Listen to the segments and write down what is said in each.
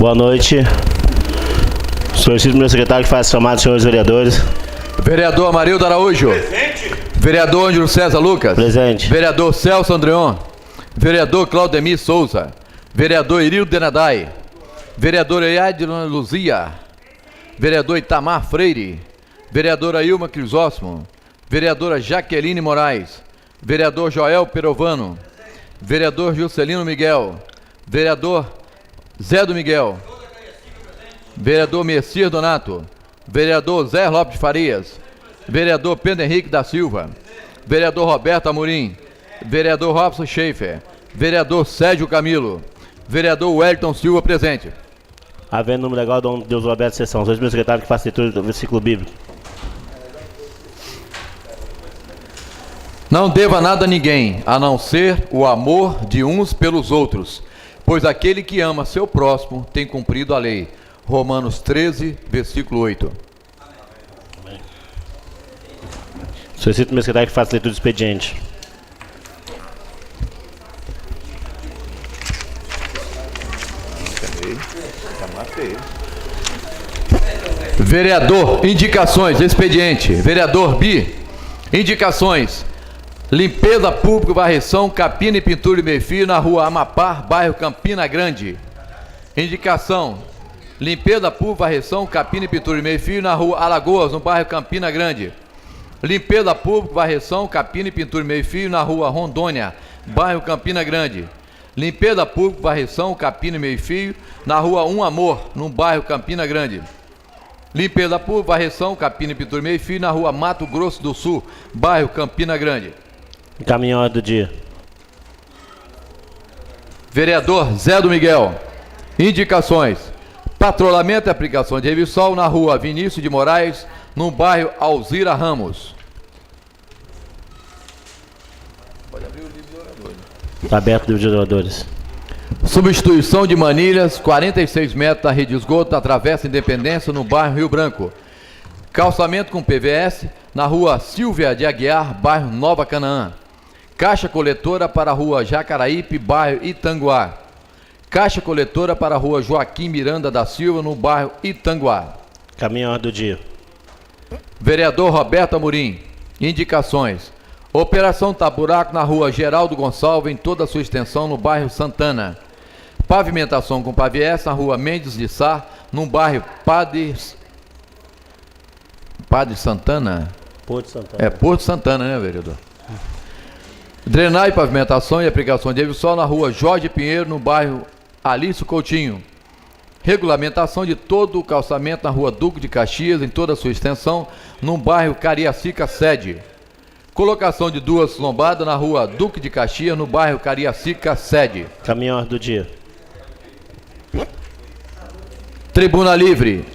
Boa noite. Solicito meu secretário que faça chamado dos senhores vereadores. Vereador Amarildo Araújo. Presente. Vereador Ângelo César Lucas. Presente. Vereador Celso Andreon. Vereador Claudemir Souza. Vereador Irildo Denadai. Vereadora Yadilana Luzia. Vereador Itamar Freire. Vereadora Ilma Crisóstomo. Vereadora Jaqueline Moraes. Vereador Joel Perovano. Vereador Juscelino Miguel. Vereador Zé do Miguel. Vereador Messias Donato. Vereador Zé Lopes Farias. Vereador Pedro Henrique da Silva. Vereador Roberto Amorim. Vereador Robson Schaefer. Vereador Sérgio Camilo. Vereador Wellington Silva presente. Havendo número legal, dom Deus Roberto Sessão. Solicito meu secretário que faça leitura do versículo bíblico. Não deva nada a ninguém, a não ser o amor de uns pelos outros, pois aquele que ama seu próximo tem cumprido a lei. Romanos 13, versículo 8. Solicito meu secretário que faça leitura do expediente. Vereador, indicações, expediente. Vereador Bi, indicações. Limpeza pública, varreção, capina e pintura e meio-fio na rua Amapá, bairro Campina Grande. Indicação. Limpeza pública, varreção, capina e pintura e meio-fio na rua Alagoas, no bairro Campina Grande. Limpeza pública, varreção, capina e pintura e meio-fio na rua Rondônia, bairro Campina Grande. Limpeza pública, varreção, capina e meio-fio na rua Um Amor, no bairro Campina Grande. Limpeza pública, varreção, capina e pintura e meio-fio na rua Mato Grosso do Sul, bairro Campina Grande. Encaminho a ordem do dia. Vereador Zé do Miguel. Indicações. Patrulhamento e aplicação de Revisol na rua Vinícius de Moraes, no bairro Alzira Ramos. Pode abrir o livro do orador. Está aberto o livro de oradores. Substituição de manilhas, 46 metros da rede de esgoto, atravessa Independência, no bairro Rio Branco. Calçamento com PVS, na rua Silvia de Aguiar, bairro Nova Canaã. Caixa coletora para a rua Jacaraípe, bairro Itanguá. Caixa coletora para a rua Joaquim Miranda da Silva, no bairro Itanguá. Encaminho a ordem do dia. Vereador Roberto Amorim. Indicações. Operação Tapa-Buraco na rua Geraldo Gonçalves, em toda a sua extensão, no bairro Santana. Pavimentação com PVS na rua Mendes de Sá, no bairro Padre Santana? Porto Santana. É, Porto Santana, né, vereador? Drenagem, pavimentação e aplicação de Revisol na rua Jorge Pinheiro, no bairro Alício Coutinho. Regulamentação de todo o calçamento na rua Duque de Caxias, em toda a sua extensão, no bairro Cariacica Sede. Colocação de duas lombadas na rua Duque de Caxias, no bairro Cariacica Sede. Encaminho a ordem do dia. Tribuna Livre.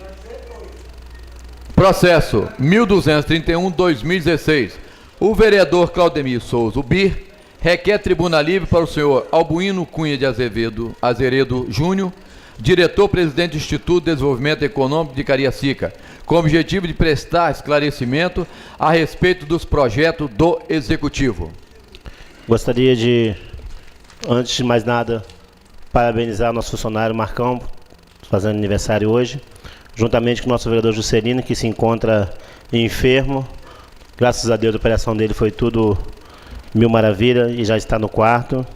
Processo 1231-2016. O vereador Claudemir Souza Bir requer tribuna livre para o senhor Albuíno Cunha de Azeredo Júnior, diretor-presidente do Instituto de Desenvolvimento Econômico de Cariacica, com o objetivo de prestar esclarecimento a respeito dos projetos do Executivo. Gostaria de, antes de mais nada, parabenizar o nosso funcionário Marcão, fazendo aniversário hoje, juntamente com o nosso vereador Juscelino, que se encontra enfermo. Graças a Deus a operação dele foi tudo mil maravilha e já está no quarto.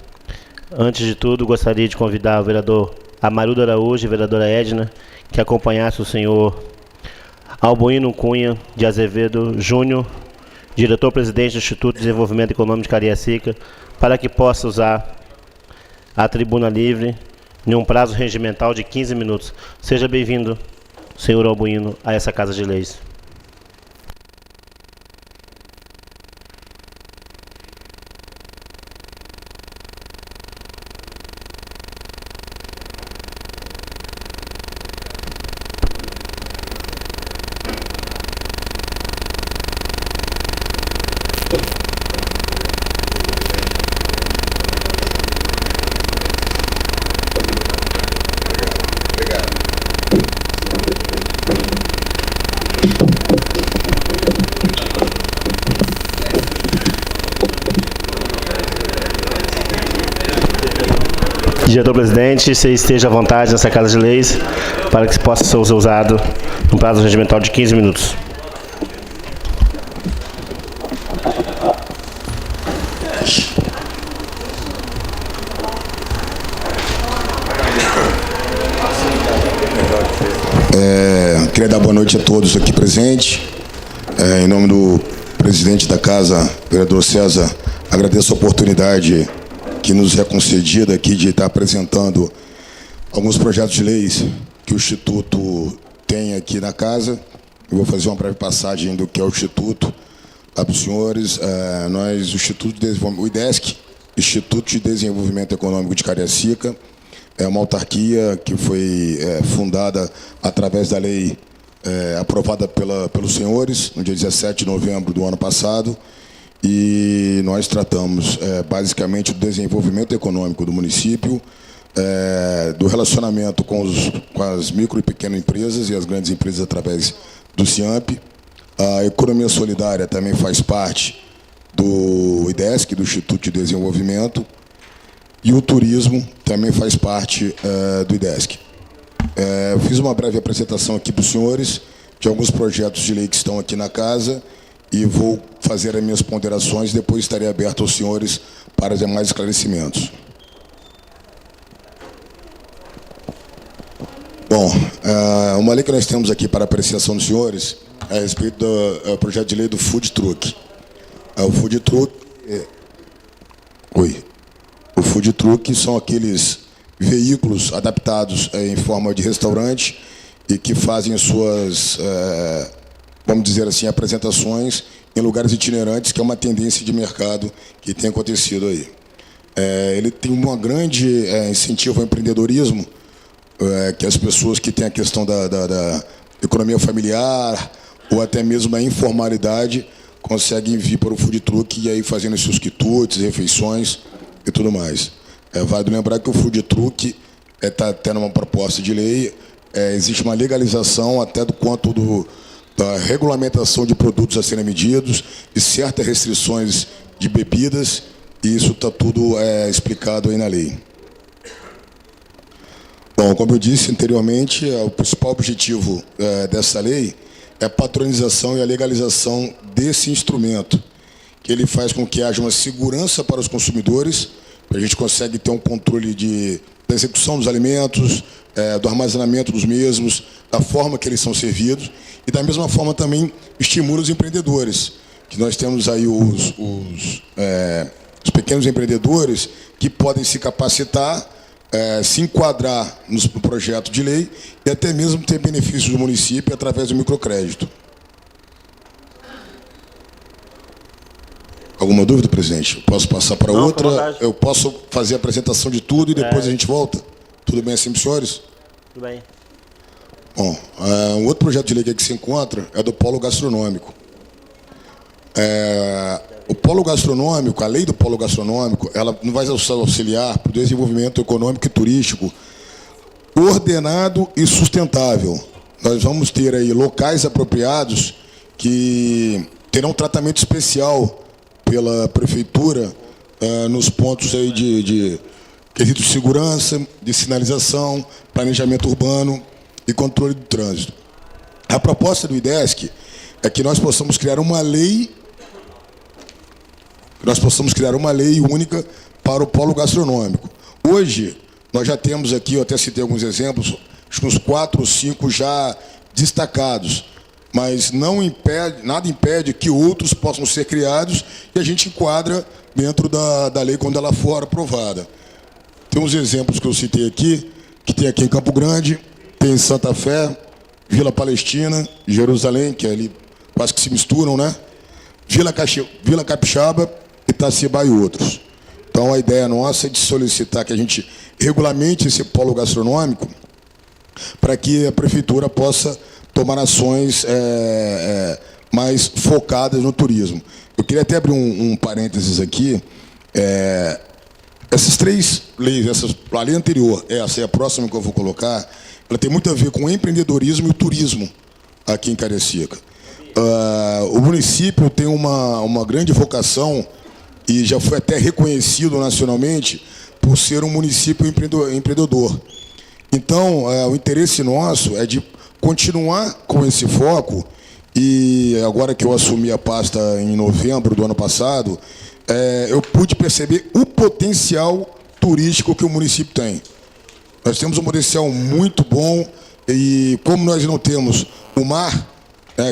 Antes de tudo, gostaria de convidar o vereador Amarildo Araújo e a vereadora Edna, que acompanhasse o senhor Albuíno Cunha de Azevedo Júnior, diretor-presidente do Instituto de Desenvolvimento Econômico de Cariacica, para que possa usar a tribuna livre em um prazo regimental de 15 minutos. Seja bem-vindo, senhor Albuíno, a essa Casa de Leis. Diretor-presidente, você esteja à vontade nessa Casa de Leis para que possa ser usado no prazo regimental de 15 minutos. Queria dar boa noite a todos aqui presentes. Em nome do presidente da Casa, vereador César, agradeço a oportunidade que nos é concedida aqui de estar apresentando alguns projetos de leis que o Instituto tem aqui na Casa. Eu vou fazer uma breve passagem do que é o Instituto para os senhores. Nós, o Instituto de Desenvolvimento, o IDESC, Instituto de Desenvolvimento Econômico de Cariacica, é uma autarquia que foi fundada através da lei aprovada pelos senhores no dia 17 de novembro do ano passado, e nós tratamos basicamente do desenvolvimento econômico do município, do relacionamento com as micro e pequenas empresas e as grandes empresas através do CIAMP. A economia solidária também faz parte do IDESC, do Instituto de Desenvolvimento, e o turismo também faz parte do IDESC. Fiz uma breve apresentação aqui para os senhores de alguns projetos de lei que estão aqui na Casa e vou fazer as minhas ponderações e depois estarei aberto aos senhores para demais esclarecimentos. Bom, uma lei que nós temos aqui para apreciação dos senhores é a respeito do projeto de lei do Food Truck. O Food Truck... O Food Truck são aqueles veículos adaptados em forma de restaurante e que fazem suas, vamos dizer assim, apresentações em lugares itinerantes, que é uma tendência de mercado que tem acontecido aí. Ele tem um grande incentivo ao empreendedorismo, que as pessoas que têm a questão da economia familiar ou até mesmo a informalidade conseguem vir para o Food Truck e aí fazendo seus quitutes, refeições e tudo mais. Vale lembrar que o Food Truck está tendo uma proposta de lei, existe uma legalização até do quanto da regulamentação de produtos a serem medidos e certas restrições de bebidas, e isso está tudo explicado aí na lei. Bom, como eu disse anteriormente, o principal objetivo dessa lei é a patronização e a legalização desse instrumento, que ele faz com que haja uma segurança para os consumidores. A gente consegue ter um controle da execução dos alimentos, do armazenamento dos mesmos, da forma que eles são servidos, e da mesma forma também estimula os empreendedores, que nós temos aí os pequenos empreendedores que podem se capacitar, se enquadrar no projeto de lei e até mesmo ter benefícios do município através do microcrédito. Alguma dúvida, presidente? Eu posso passar para outra? Eu posso fazer a apresentação de tudo e depois a gente volta? Tudo bem assim, senhores? Tudo bem. Bom, um outro projeto de lei que aqui se encontra é do polo gastronômico. O polo gastronômico, a lei do polo gastronômico, ela não vai auxiliar para o desenvolvimento econômico e turístico ordenado e sustentável. Nós vamos ter aí locais apropriados que terão tratamento especial pela prefeitura nos pontos aí de quesito de segurança, de sinalização, planejamento urbano e controle do trânsito. A proposta do IDESC é que nós possamos criar uma lei única para o polo gastronômico. Hoje, nós já temos aqui, eu até citei alguns exemplos, acho que uns 4 ou 5 já destacados, mas nada impede que outros possam ser criados e a gente enquadra dentro da lei quando ela for aprovada. Tem uns exemplos que eu citei aqui, que tem aqui em Campo Grande, tem em Santa Fé, Vila Palestina, Jerusalém, que é ali quase que se misturam, né? Vila Capixaba, Itacibá e outros. Então, a ideia nossa é de solicitar que a gente regulamente esse polo gastronômico para que a prefeitura possa tomar ações mais focadas no turismo. Eu queria até abrir um parênteses aqui. Essas 3 leis, a lei anterior, essa é a próxima que eu vou colocar, ela tem muito a ver com o empreendedorismo e o turismo aqui em Cariacica. O município tem uma grande vocação, e já foi até reconhecido nacionalmente, por ser um município empreendedor. Então, o interesse nosso é de continuar com esse foco, e agora que eu assumi a pasta em novembro do ano passado, eu pude perceber o potencial turístico que o município tem. Nós temos um potencial muito bom, e como nós não temos o mar,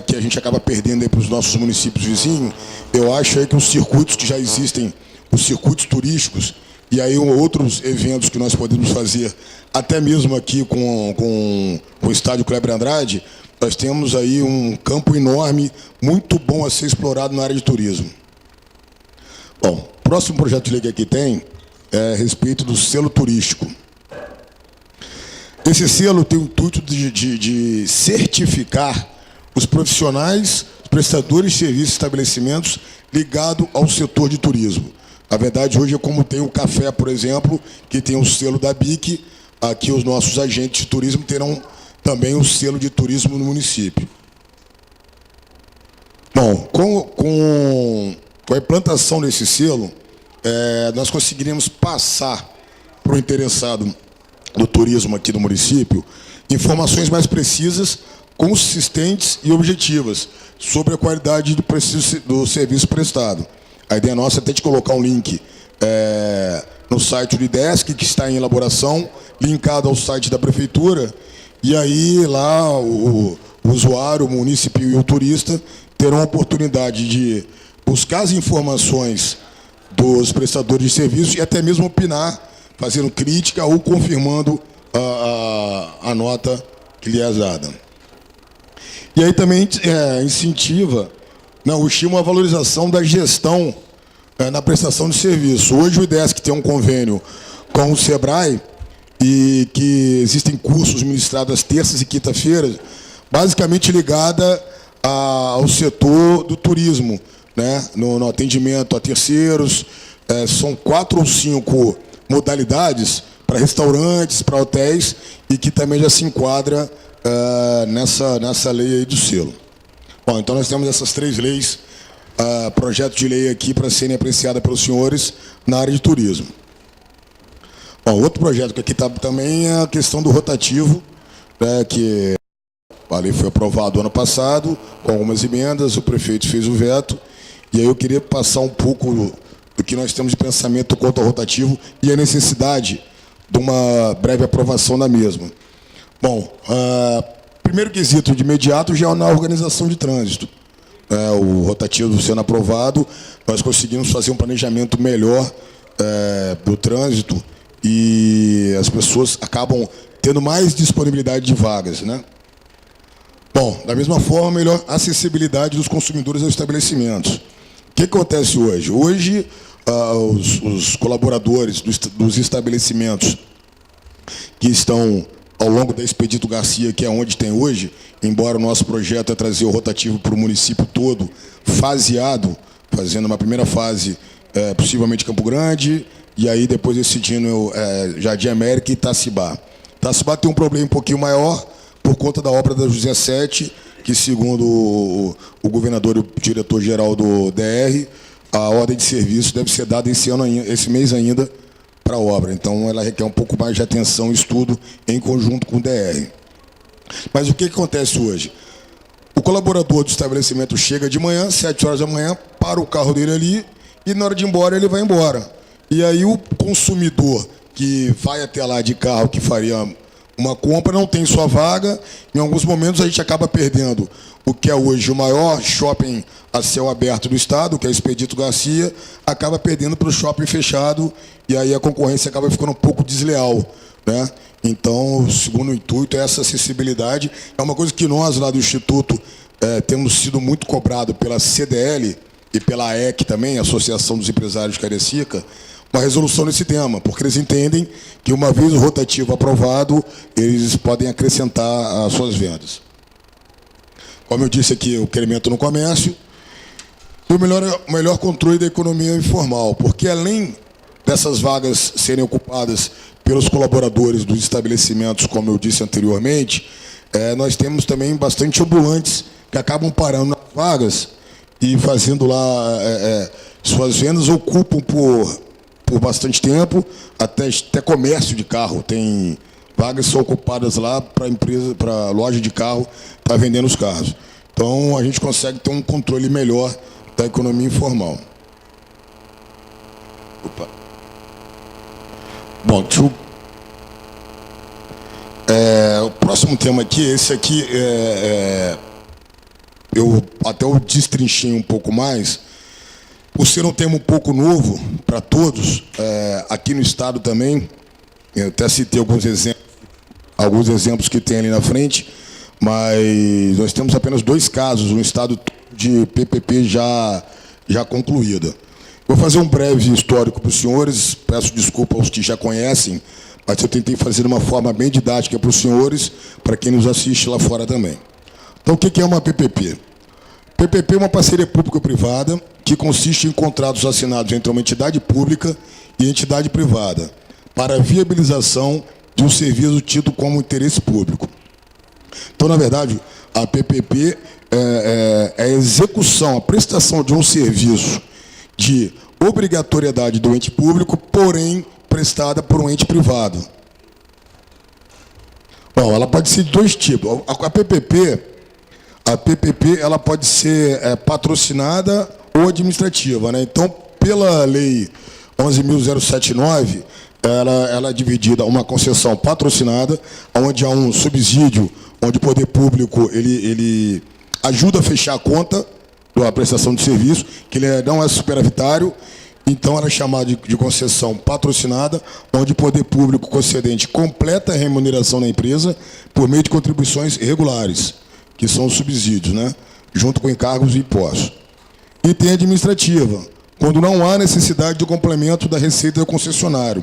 que a gente acaba perdendo para os nossos municípios vizinhos, eu acho aí que os circuitos que já existem, os circuitos turísticos, e aí outros eventos que nós podemos fazer, até mesmo aqui com o estádio Kleber Andrade, nós temos aí um campo enorme, muito bom a ser explorado na área de turismo. Bom, o próximo projeto de lei que aqui tem é a respeito do selo turístico. Esse selo tem o intuito de certificar os profissionais, os prestadores de serviços e estabelecimentos ligados ao setor de turismo. A verdade, hoje é como tem o café, por exemplo, que tem o selo da BIC, aqui os nossos agentes de turismo terão também o selo de turismo no município. Bom, com a implantação desse selo, nós conseguiríamos passar para o interessado do turismo aqui do município informações mais precisas, consistentes e objetivas sobre a qualidade do serviço prestado. A ideia nossa é até de colocar um link no site do IDESC, que está em elaboração, linkado ao site da Prefeitura, e aí lá o usuário, o munícipe e o turista terão a oportunidade de buscar as informações dos prestadores de serviços e até mesmo opinar, fazendo crítica ou confirmando a nota que lhe é dada. E aí também incentiva, o estímulo à valorização da gestão na prestação de serviço. Hoje o IDESC tem um convênio com o SEBRAE, e que existem cursos ministrados às terças e quinta-feiras, basicamente ligada ao setor do turismo, no atendimento a terceiros. São 4 ou 5 modalidades para restaurantes, para hotéis, e que também já se enquadra nessa lei aí do selo. Bom, então nós temos essas 3 leis, projeto de lei aqui para serem apreciadas pelos senhores na área de turismo. Bom, outro projeto que aqui está também é a questão do rotativo, que a lei foi aprovada ano passado, com algumas emendas, o prefeito fez o veto, e aí eu queria passar um pouco do que nós temos de pensamento quanto ao rotativo e a necessidade de uma breve aprovação da mesma. Bom, primeiro quesito de imediato já é na organização de trânsito. O rotativo sendo aprovado, nós conseguimos fazer um planejamento melhor do trânsito, e as pessoas acabam tendo mais disponibilidade de vagas, Bom, da mesma forma, melhor acessibilidade dos consumidores aos estabelecimentos. O que acontece hoje? Hoje, os colaboradores dos estabelecimentos que estão ao longo da Expedito Garcia, que é onde tem hoje, embora o nosso projeto é trazer o rotativo para o município todo, faseado, fazendo uma primeira fase, possivelmente Campo Grande, e aí depois decidindo Jardim América e Itacibá. Itacibá tem um problema um pouquinho maior por conta da obra da José 7, que, segundo o governador e o diretor-geral do DR, a ordem de serviço deve ser dada esse mês ainda para a obra. Então, ela requer um pouco mais de atenção e estudo em conjunto com o DR. Mas o que acontece hoje? O colaborador do estabelecimento chega de manhã, 7 horas da manhã, para o carro dele ali, e na hora de ir embora, ele vai embora. E aí o consumidor que vai até lá de carro, que faria uma compra, não tem sua vaga. Em alguns momentos a gente acaba perdendo o que é hoje o maior shopping a céu aberto do estado, que é o Expedito Garcia, acaba perdendo para o shopping fechado, e aí a concorrência acaba ficando um pouco desleal, Então, o segundo intuito é essa acessibilidade. É uma coisa que nós, lá do Instituto, temos sido muito cobrado pela CDL e pela AEC também, Associação dos Empresários de Cariacica, uma resolução nesse tema, porque eles entendem que, uma vez o rotativo aprovado, eles podem acrescentar as suas vendas. Como eu disse aqui, o incremento no comércio e o melhor controle da economia informal, porque além dessas vagas serem ocupadas pelos colaboradores dos estabelecimentos, como eu disse anteriormente, nós temos também bastante ambulantes que acabam parando nas vagas e fazendo lá suas vendas, ocupam por por bastante tempo, até comércio de carro. Tem vagas que são ocupadas lá para empresa, para loja de carro, está vendendo os carros. Então, a gente consegue ter um controle melhor da economia informal. Opa. Bom, o próximo tema aqui, esse aqui, eu destrinchei um pouco mais, por ser um tema um pouco novo para todos, aqui no Estado também, eu até citei alguns exemplos que tem ali na frente, mas nós temos apenas 2 casos no Estado de PPP já concluída. Vou fazer um breve histórico para os senhores, peço desculpa aos que já conhecem, mas eu tentei fazer de uma forma bem didática para os senhores, para quem nos assiste lá fora também. Então, o que é uma PPP? PPP é uma parceria público-privada que consiste em contratos assinados entre uma entidade pública e entidade privada para a viabilização de um serviço tido como interesse público. Então, na verdade, a PPP é a execução, a prestação de um serviço de obrigatoriedade do ente público, porém prestada por um ente privado. Bom, ela pode ser de 2 tipos. A PPP ela pode ser patrocinada ou administrativa, né? Então, pela lei 11.079, ela é dividida uma concessão patrocinada, onde há um subsídio, onde o poder público ele ajuda a fechar a conta da prestação de serviço, que ele não é superavitário. Então, ela é chamada de concessão patrocinada, onde o poder público concedente completa a remuneração da empresa por meio de contribuições regulares, que são os subsídios, né? Junto com encargos e impostos. E tem a administrativa, quando não há necessidade de complemento da receita do concessionário.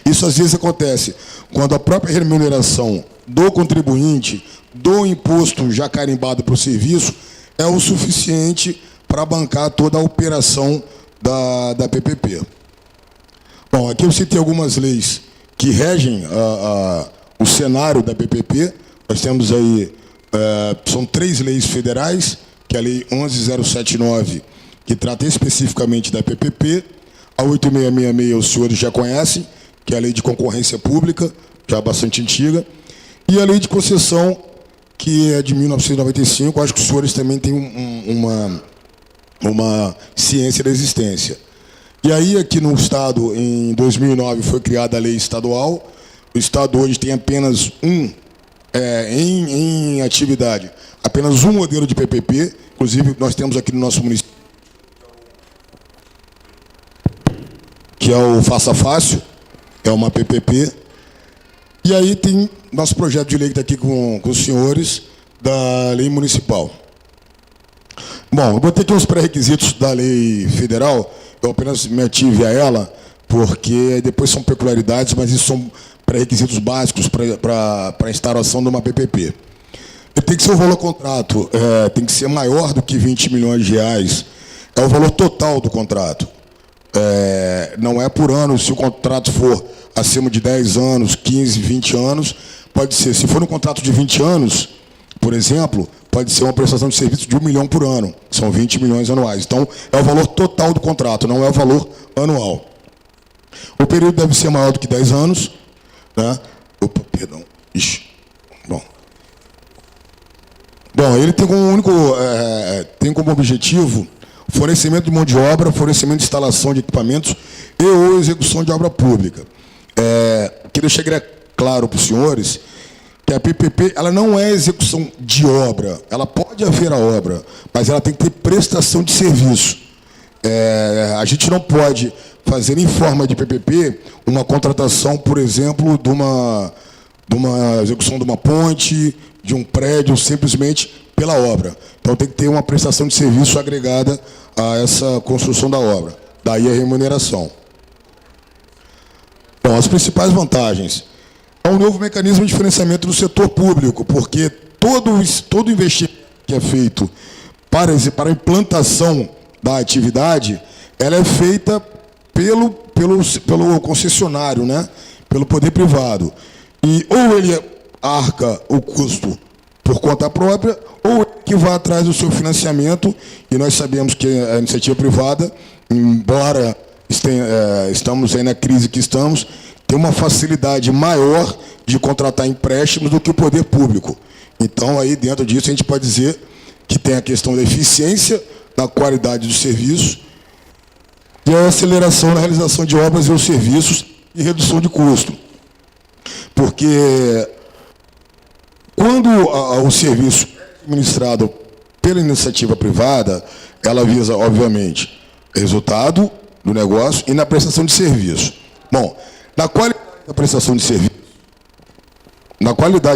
Isso, às vezes, acontece quando a própria remuneração do contribuinte, do imposto já carimbado para o serviço, é o suficiente para bancar toda a operação da PPP. Bom, aqui eu citei algumas leis que regem o cenário da PPP. Nós temos aí, são 3 leis federais, que é a Lei 11.079, que trata especificamente da PPP, a 8.666 os senhores já conhecem, que é a Lei de Concorrência Pública, já bastante antiga, e a Lei de Concessão, que é de 1995, acho que os senhores também têm uma ciência da existência. E aí, aqui no Estado, em 2009, foi criada a lei estadual. O Estado hoje tem apenas em atividade, apenas um modelo de PPP. Inclusive, nós temos aqui no nosso município, que é o Faça Fácil, é uma PPP. E aí tem nosso projeto de lei que está aqui com os senhores, da lei municipal. Bom, eu botei aqui uns pré-requisitos da lei federal, eu apenas me ative a ela, porque depois são peculiaridades, mas isso são pré-requisitos básicos para a instauração de uma PPP. Tem que ser o valor do contrato, tem que ser maior do que 20 milhões de reais, é o valor total do contrato. Não é por ano, se o contrato for acima de 10 anos, 15, 20 anos, pode ser. Se for um contrato de 20 anos, por exemplo, pode ser uma prestação de serviço de 1 milhão por ano, são 20 milhões anuais. Então, é o valor total do contrato, não é o valor anual. O período deve ser maior do que 10 anos, né? Opa, perdão. Ixi. Bom, ele tem como tem como objetivo fornecimento de mão de obra, fornecimento de instalação de equipamentos e ou execução de obra pública. Queria deixar claro para os senhores que a PPP ela não é execução de obra. Ela pode haver a obra, mas ela tem que ter prestação de serviço. A gente não pode fazer em forma de PPP uma contratação, por exemplo, de uma execução de uma ponte, de um prédio, simplesmente pela obra. Então tem que ter uma prestação de serviço agregada a essa construção da obra. Daí a remuneração. Bom, as principais vantagens. É um novo mecanismo de financiamento do setor público, porque todo investimento que é feito para a implantação da atividade, ela é feita pelo concessionário, né? Pelo poder privado. E ou ele arca o custo por conta própria, ou que vai atrás do seu financiamento, e nós sabemos que a iniciativa privada, embora estamos aí na crise que estamos, tem uma facilidade maior de contratar empréstimos do que o poder público. Então, aí dentro disso, a gente pode dizer que tem a questão da eficiência, da qualidade do serviço e a aceleração na realização de obras e os serviços e redução de custo. Porque quando o serviço é administrado pela iniciativa privada, ela visa, obviamente, resultado do negócio e na prestação de serviço. Bom, na qualidade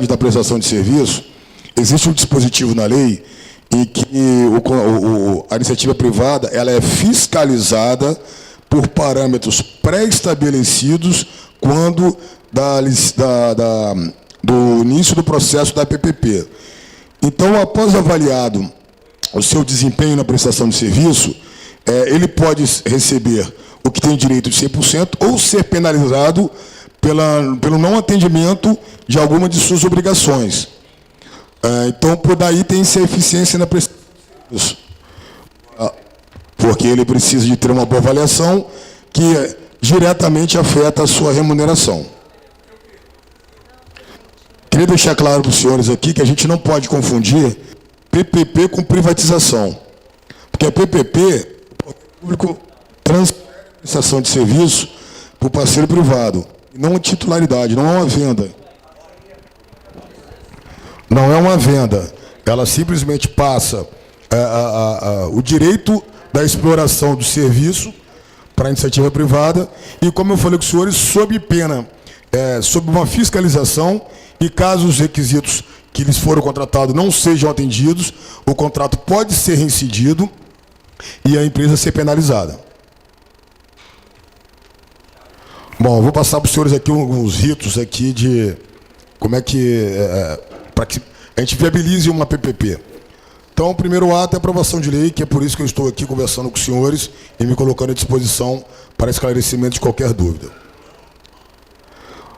da prestação de serviço, existe um dispositivo na lei em que a iniciativa privada ela é fiscalizada por parâmetros pré-estabelecidos quando do início do processo da PPP. Então, após avaliado o seu desempenho na prestação de serviço, ele pode receber o que tem direito de 100% ou ser penalizado pelo não atendimento de alguma de suas obrigações. Então, por daí tem-se a eficiência na prestação de serviço. Porque ele precisa de ter uma boa avaliação que diretamente afeta a sua remuneração. Queria deixar claro para os senhores aqui que a gente não pode confundir PPP com privatização. Porque a PPP, o público transfere a prestação de serviço para o parceiro privado. Não é titularidade, não é uma venda. Não é uma venda. Ela simplesmente passa o direito da exploração do serviço para a iniciativa privada e, como eu falei com os senhores, sob pena, sob uma fiscalização e caso os requisitos que lhes foram contratados não sejam atendidos, o contrato pode ser reincidido e a empresa ser penalizada. Bom, eu vou passar para os senhores aqui alguns ritos aqui de como é que para que a gente viabilize uma PPP. Então, o primeiro ato é a aprovação de lei, que é por isso que eu estou aqui conversando com os senhores e me colocando à disposição para esclarecimento de qualquer dúvida.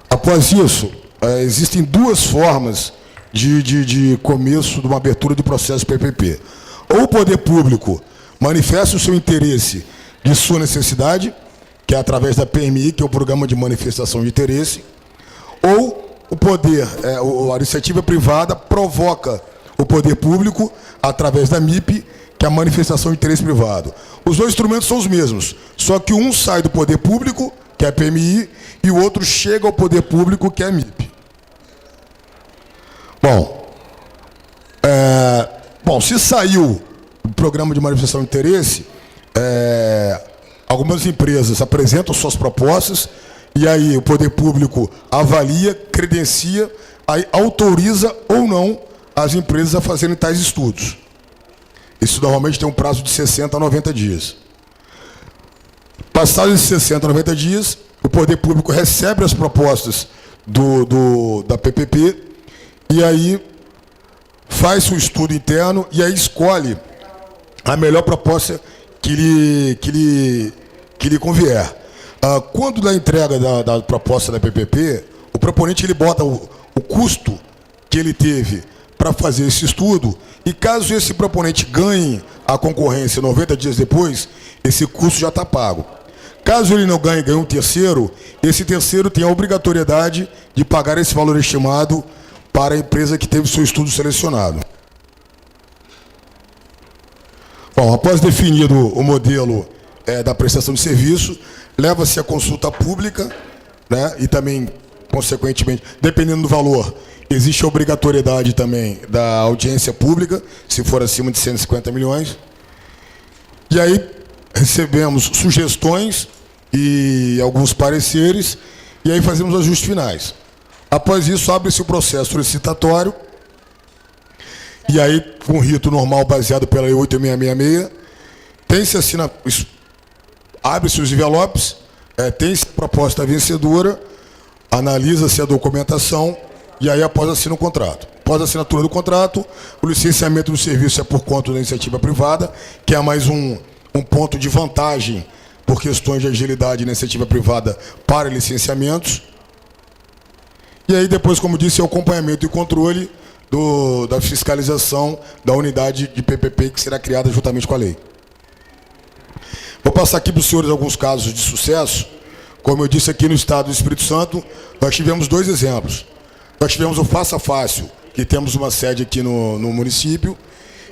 Após isso, existem duas formas de começo de uma abertura de processo PPP. Ou o poder público manifesta o seu interesse de sua necessidade, que é através da PMI, que é o Programa de Manifestação de Interesse, ou a iniciativa privada provoca o poder público através da MIP, que é a manifestação de interesse privado. Os dois instrumentos são os mesmos, só que um sai do poder público, que é a PMI, e o outro chega ao poder público, que é a MIP. Bom, se saiu do programa de manifestação de interesse, algumas empresas apresentam suas propostas, e aí o poder público avalia, credencia, aí autoriza ou não as empresas a fazerem tais estudos. Isso normalmente tem um prazo de 60 a 90 dias. Passados esses 60 a 90 dias, o poder público recebe as propostas da PPP e aí faz um estudo interno e aí escolhe a melhor proposta que lhe convier. Quando da entrega da proposta da PPP, o proponente ele bota o custo que ele teve para fazer esse estudo e caso esse proponente ganhe a concorrência 90 dias depois, esse custo já está pago. Caso ele não ganhe um terceiro, esse terceiro tem a obrigatoriedade de pagar esse valor estimado para a empresa que teve seu estudo selecionado. Bom, após definido o modelo da prestação de serviço, leva-se a consulta pública, né, e também, consequentemente, dependendo do valor, existe a obrigatoriedade também da audiência pública, se for acima de 150 milhões. E aí recebemos sugestões e alguns pareceres, e aí fazemos ajustes finais. Após isso, abre-se o processo licitatório, e aí, com o rito normal baseado pela Lei 8666, abre-se os envelopes, tem-se proposta vencedora, analisa-se a documentação, e aí após assina o contrato. Após a assinatura do contrato, o licenciamento do serviço é por conta da iniciativa privada, que é mais um ponto de vantagem por questões de agilidade na iniciativa privada para licenciamentos. E aí depois, como disse, é o acompanhamento e controle da fiscalização da unidade de PPP que será criada juntamente com a lei. Vou passar aqui para os senhores alguns casos de sucesso. Como eu disse, aqui no estado do Espírito Santo, nós tivemos 2 exemplos. Nós tivemos o Faça Fácil, que temos uma sede aqui no município,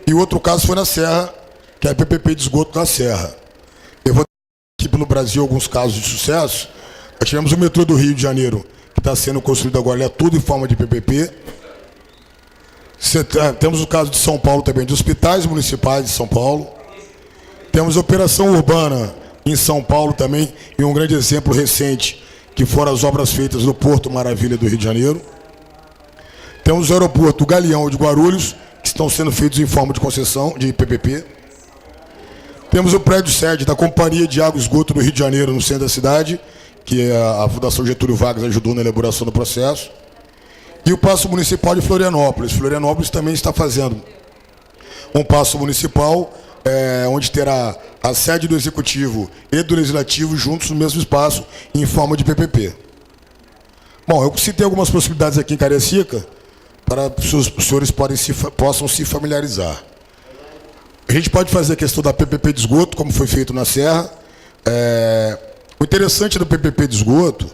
e o outro caso foi na Serra, que é a PPP de esgoto na Serra. Eu vou dar aqui pelo Brasil alguns casos de sucesso. Nós tivemos o metrô do Rio de Janeiro, que está sendo construído agora, é tudo em forma de PPP. Temos o caso de São Paulo também, de hospitais municipais de São Paulo. Temos a operação urbana em São Paulo também, e um grande exemplo recente, que foram as obras feitas no Porto Maravilha do Rio de Janeiro. Temos o aeroporto Galeão de Guarulhos, que estão sendo feitos em forma de concessão, de PPP. Temos o prédio sede da Companhia de Água e Esgoto do Rio de Janeiro, no centro da cidade, que a Fundação Getúlio Vargas ajudou na elaboração do processo. E o Paço Municipal de Florianópolis. Florianópolis também está fazendo um paço municipal, onde terá a sede do Executivo e do Legislativo juntos no mesmo espaço, em forma de PPP. Bom, eu citei algumas possibilidades aqui em Cariacica, para que os senhores possam se familiarizar. A gente pode fazer a questão da PPP de esgoto, como foi feito na Serra. O interessante do PPP de esgoto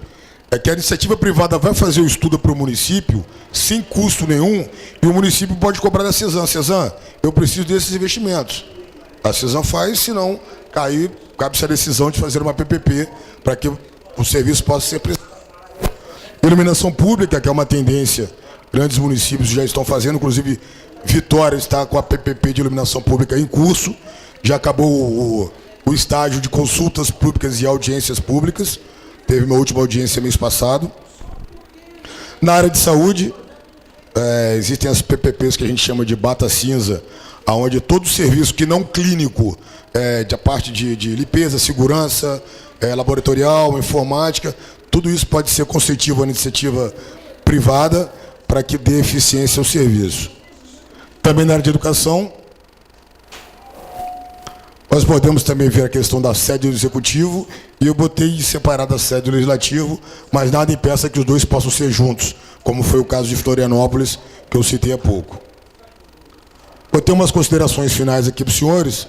é que a iniciativa privada vai fazer o estudo para o município, sem custo nenhum, e o município pode cobrar da CESAM. CESAM, eu preciso desses investimentos. A CESAM faz, senão cabe-se a decisão de fazer uma PPP para que o serviço possa ser prestado. Iluminação pública, que é uma tendência, grandes municípios já estão fazendo, inclusive Vitória está com a PPP de iluminação pública em curso, já acabou o estágio de consultas públicas e audiências públicas, teve uma última audiência mês passado. Na área de saúde, existem as PPPs que a gente chama de bata cinza, onde todo serviço que não clínico, de a parte de limpeza, segurança, laboratorial, informática, tudo isso pode ser concedido à iniciativa privada para que dê eficiência ao serviço. Também na área de educação, nós podemos também ver a questão da sede do Executivo, e eu botei separada a sede do Legislativo, mas nada impeça que os dois possam ser juntos, como foi o caso de Florianópolis, que eu citei há pouco. Vou ter umas considerações finais aqui para os senhores,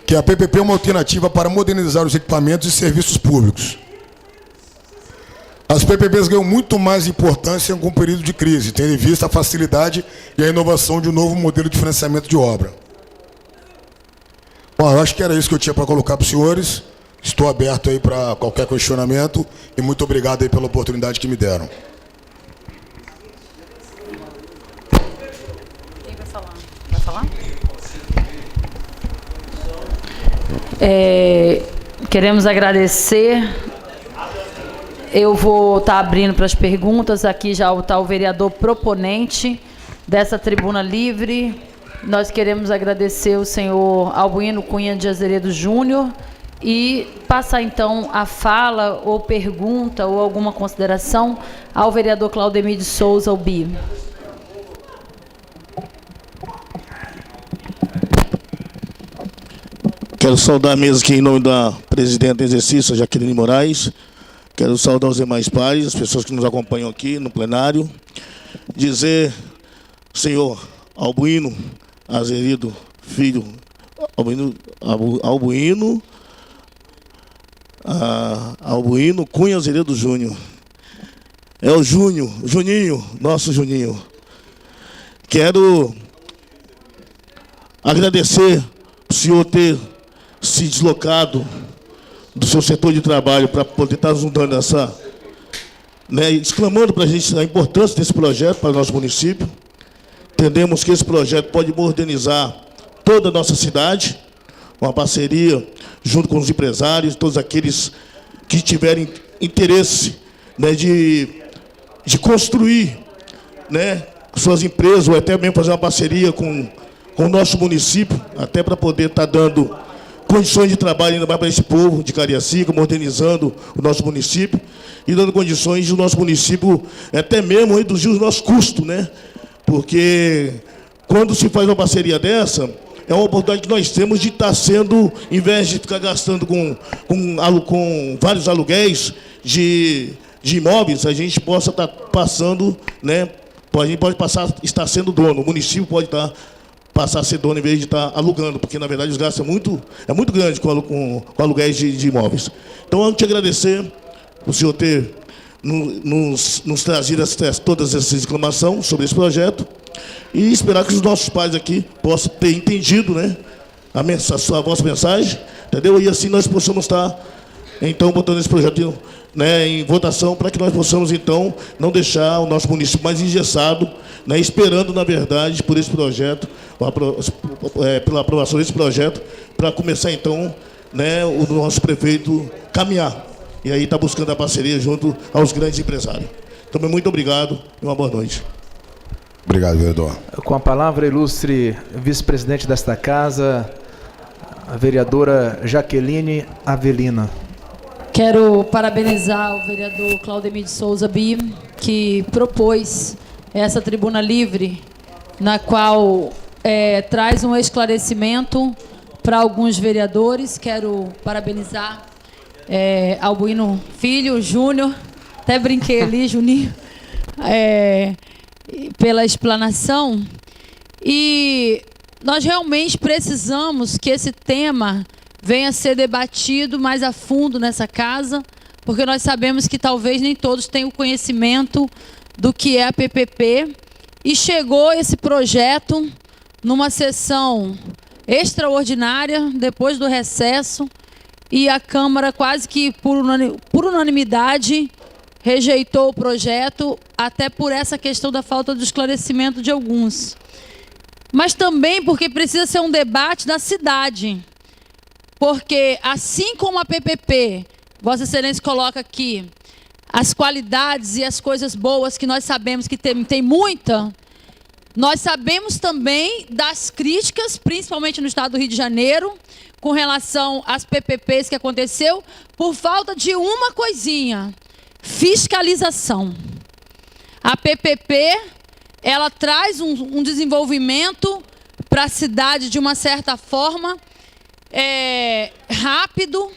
que a PPP é uma alternativa para modernizar os equipamentos e serviços públicos. As PPPs ganham muito mais importância com o período de crise, tendo em vista a facilidade e a inovação de um novo modelo de financiamento de obra. Bom, eu acho que era isso que eu tinha para colocar para os senhores. Estou aberto aí para qualquer questionamento e muito obrigado aí pela oportunidade que me deram. Quem vai falar? Vai falar? Queremos agradecer. Eu vou estar abrindo para as perguntas. Aqui já está o vereador proponente dessa tribuna livre. Nós queremos agradecer o senhor Albuino Cunha de Azeredo Júnior e passar, então, a fala ou pergunta ou alguma consideração ao vereador Claudemir de Souza, o BI. Quero saudar a mesa aqui em nome da presidenta em exercício, Jaqueline Moraes. Quero saudar os demais pares, as pessoas que nos acompanham aqui no plenário. Dizer, senhor Albuino Azeredo Filho, Albuino Cunha Azeredo Júnior. É o Juninho, nosso Juninho. Quero agradecer o senhor ter se deslocado do seu setor de trabalho para poder estar nos dando essa, exclamando para a gente a importância desse projeto para o nosso município. Entendemos que esse projeto pode modernizar toda a nossa cidade, uma parceria junto com os empresários, todos aqueles que tiverem interesse de construir suas empresas, ou até mesmo fazer uma parceria com o nosso município, até para poder estar dando condições de trabalho ainda mais para esse povo de Cariacica, modernizando o nosso município e dando condições do nosso município até mesmo reduzir os nossos custos, Porque quando se faz uma parceria dessa, é uma oportunidade que nós temos de estar sendo, em vez de ficar gastando com vários aluguéis de imóveis, a gente possa estar passando, a gente pode passar, estar sendo dono, o município pode estar passar a ser dono em vez de estar alugando, porque, na verdade, os gastos é muito grande com aluguéis de imóveis. Então, eu te agradecer por o senhor ter nos trazido todas essas exclamações sobre esse projeto e esperar que os nossos pais aqui possam ter entendido, né, a vossa mensagem, entendeu? E assim nós possamos estar, então, botando esse projeto, né, em votação para que nós possamos, então, não deixar o nosso município mais engessado, né, esperando, na verdade, por esse projeto, pela aprovação desse projeto, para começar, então, né, o nosso prefeito caminhar. E aí está buscando a parceria junto aos grandes empresários. Então, muito obrigado e uma boa noite. Obrigado, vereador. Com a palavra, ilustre vice-presidente desta casa, a vereadora Jaqueline Avelina. Quero parabenizar o vereador Claudemir de Souza Bi, que propôs essa tribuna livre, na qual traz um esclarecimento para alguns vereadores. Quero parabenizar Albuino Filho, Júnior, até brinquei ali, Juninho, pela explanação. E nós realmente precisamos que esse tema venha a ser debatido mais a fundo nessa casa, porque nós sabemos que talvez nem todos tenham conhecimento do que é a PPP, e chegou esse projeto numa sessão extraordinária, depois do recesso, e a Câmara quase que por unanimidade rejeitou o projeto, até por essa questão da falta de esclarecimento de alguns. Mas também porque precisa ser um debate da cidade. Porque, assim como a PPP, Vossa Excelência coloca aqui, as qualidades e as coisas boas que nós sabemos que tem muita, nós sabemos também das críticas, principalmente no estado do Rio de Janeiro, com relação às PPPs que aconteceu, por falta de uma coisinha: fiscalização. A PPP, ela traz um desenvolvimento para a cidade de uma certa forma, rápido,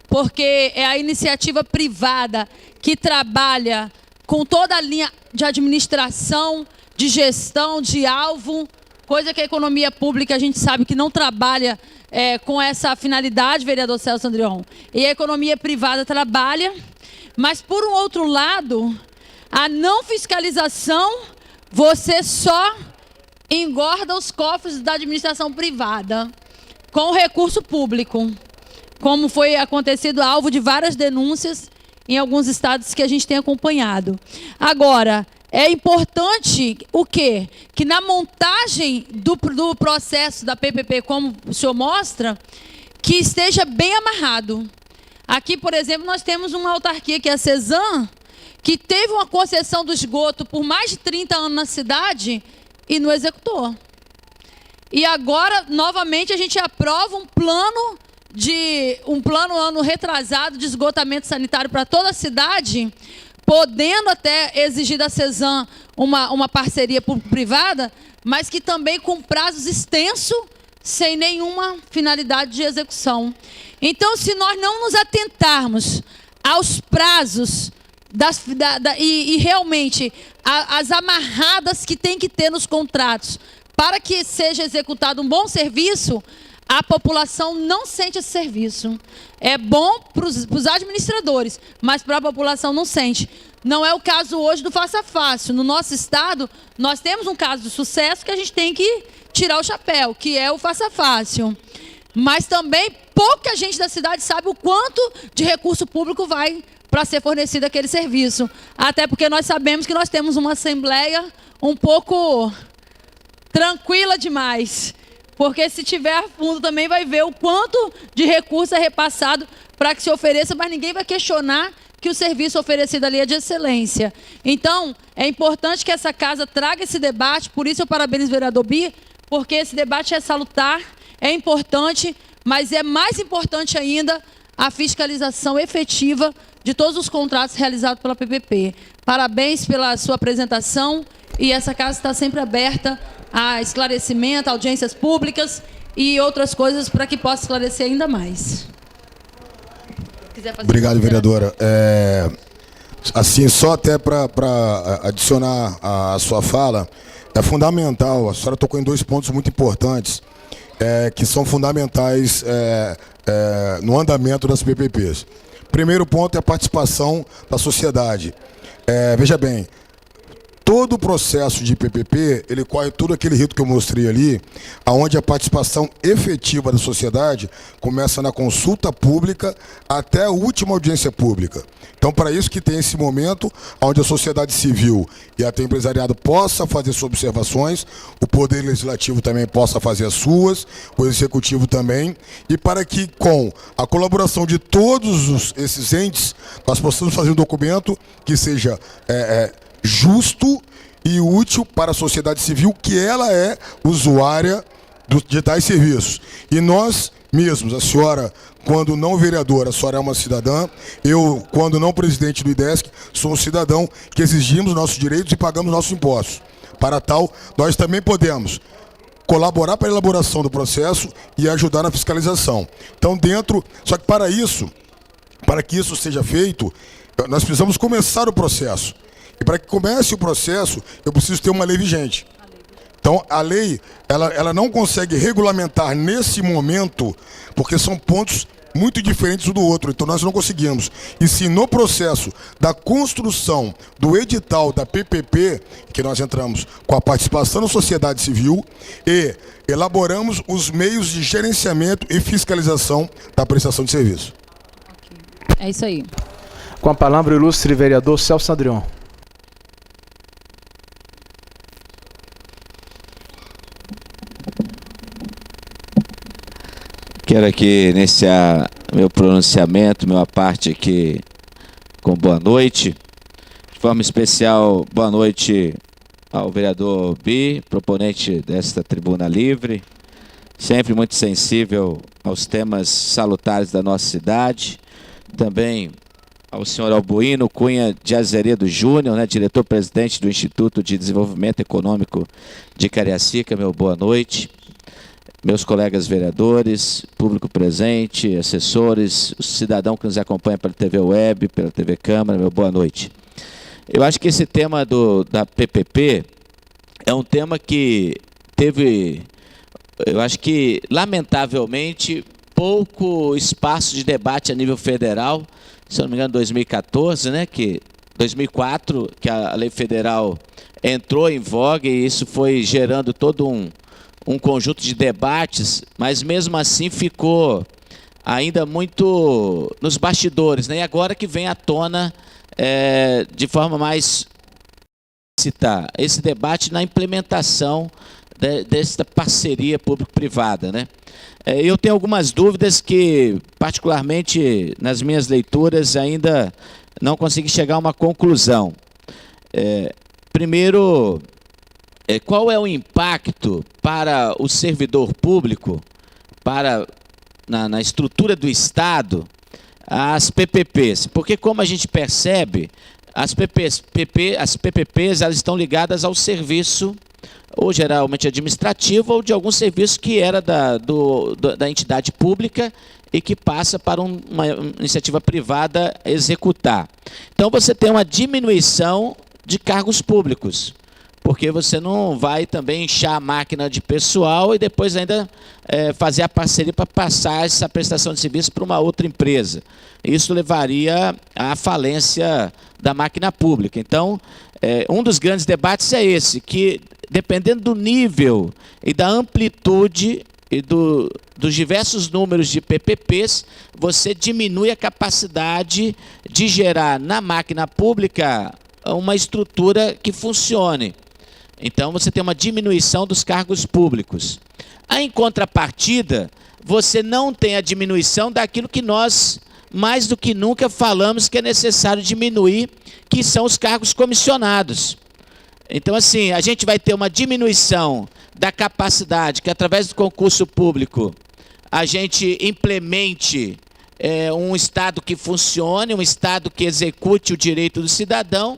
porque é a iniciativa privada que trabalha com toda a linha de administração, de gestão, de alvo, coisa que a economia pública a gente sabe que não trabalha com essa finalidade, vereador Celso Andrion. E a economia privada trabalha, mas, por um outro lado, a não fiscalização, você só engorda os cofres da administração privada com o recurso público, como foi acontecido alvo de várias denúncias em alguns estados que a gente tem acompanhado. Agora, é importante o quê? Que na montagem do processo da PPP, como o senhor mostra, que esteja bem amarrado. Aqui, por exemplo, nós temos uma autarquia, que é a Cesan, que teve uma concessão do esgoto por mais de 30 anos na cidade e não executou. E agora, novamente, a gente aprova um plano ano retrasado de esgotamento sanitário para toda a cidade, podendo até exigir da Cesan uma parceria público-privada, mas que também com prazos extensos, sem nenhuma finalidade de execução. Então, se nós não nos atentarmos aos prazos e realmente as amarradas que tem que ter nos contratos para que seja executado um bom serviço, a população não sente esse serviço. É bom para os administradores, mas para a população não sente. Não é o caso hoje do Faça Fácil. No nosso estado, nós temos um caso de sucesso que a gente tem que tirar o chapéu, que é o Faça Fácil. Mas também pouca gente da cidade sabe o quanto de recurso público vai para ser fornecido aquele serviço. Até porque nós sabemos que nós temos uma assembleia um pouco tranquila demais. Porque se tiver a fundo também vai ver o quanto de recurso é repassado para que se ofereça, mas ninguém vai questionar que o serviço oferecido ali é de excelência. Então, é importante que essa casa traga esse debate, por isso eu parabenizo o vereador Bi, porque esse debate é salutar, é importante, mas é mais importante ainda a fiscalização efetiva de todos os contratos realizados pela PPP. Parabéns pela sua apresentação, e essa casa está sempre aberta a esclarecimento, audiências públicas e outras coisas para que possa esclarecer ainda mais. Obrigado, vereadora. Assim, só até para adicionar a sua fala, é fundamental, a senhora tocou em 2 pontos muito importantes, que são fundamentais no andamento das PPPs. Primeiro ponto é a participação da sociedade. Veja bem, todo o processo de PPP, ele corre todo aquele rito que eu mostrei ali, onde a participação efetiva da sociedade começa na consulta pública até a última audiência pública. Então, para isso que tem esse momento onde a sociedade civil e até o empresariado possa fazer suas observações, o Poder Legislativo também possa fazer as suas, o Executivo também, e para que, com a colaboração de todos esses entes, nós possamos fazer um documento que seja justo e útil para a sociedade civil, que ela é usuária de tais serviços. E nós mesmos, a senhora, quando não vereadora, a senhora é uma cidadã, eu, quando não presidente do IDESC, sou um cidadão que exigimos nossos direitos e pagamos nossos impostos. Para tal, nós também podemos colaborar para a elaboração do processo e ajudar na fiscalização. Então, só que para que isso seja feito, nós precisamos começar o processo. E para que comece o processo, eu preciso ter uma lei vigente. Então, a lei, ela não consegue regulamentar nesse momento, porque são pontos muito diferentes um do outro, então nós não conseguimos. E se no processo da construção do edital da PPP, que nós entramos com a participação da sociedade civil e elaboramos os meios de gerenciamento e fiscalização da prestação de serviço. É isso aí. Com a palavra, o ilustre vereador Celso Adrião. Quero aqui iniciar meu pronunciamento, minha parte aqui com boa noite. De forma especial, boa noite ao vereador Bi, proponente desta tribuna livre, sempre muito sensível aos temas salutares da nossa cidade. Também ao senhor Albuíno Cunha de Azeredo Júnior, né, diretor-presidente do Instituto de Desenvolvimento Econômico de Cariacica, meu boa noite. Meus colegas vereadores, público presente, assessores, o cidadão que nos acompanha pela TV Web, pela TV Câmara, meu boa noite. Eu acho que esse tema da PPP é um tema que teve, eu acho que, lamentavelmente, pouco espaço de debate a nível federal. Se eu não me engano, 2014, né, 2004, que a lei federal entrou em voga e isso foi gerando todo um conjunto de debates, mas mesmo assim ficou ainda muito nos bastidores, né? E agora que vem à tona de forma mais citar esse debate na implementação desta parceria público-privada, né? Eu tenho algumas dúvidas que, particularmente nas minhas leituras, ainda não consegui chegar a uma conclusão. Primeiro, qual é o impacto para o servidor público, na estrutura do Estado, as PPPs? Porque, como a gente percebe, as PPPs elas estão ligadas ao serviço, ou geralmente administrativo, ou de algum serviço que era da entidade pública e que passa para uma iniciativa privada executar. Então, você tem uma diminuição de cargos públicos, porque você não vai também inchar a máquina de pessoal e depois ainda fazer a parceria para passar essa prestação de serviço para uma outra empresa. Isso levaria à falência da máquina pública. Então, um dos grandes debates é esse, que dependendo do nível e da amplitude e dos diversos números de PPPs, você diminui a capacidade de gerar na máquina pública uma estrutura que funcione. Então, você tem uma diminuição dos cargos públicos. Em contrapartida, você não tem a diminuição daquilo que nós, mais do que nunca, falamos que é necessário diminuir, que são os cargos comissionados. Então, assim, a gente vai ter uma diminuição da capacidade que, através do concurso público, a gente implemente um Estado que funcione, um Estado que execute o direito do cidadão,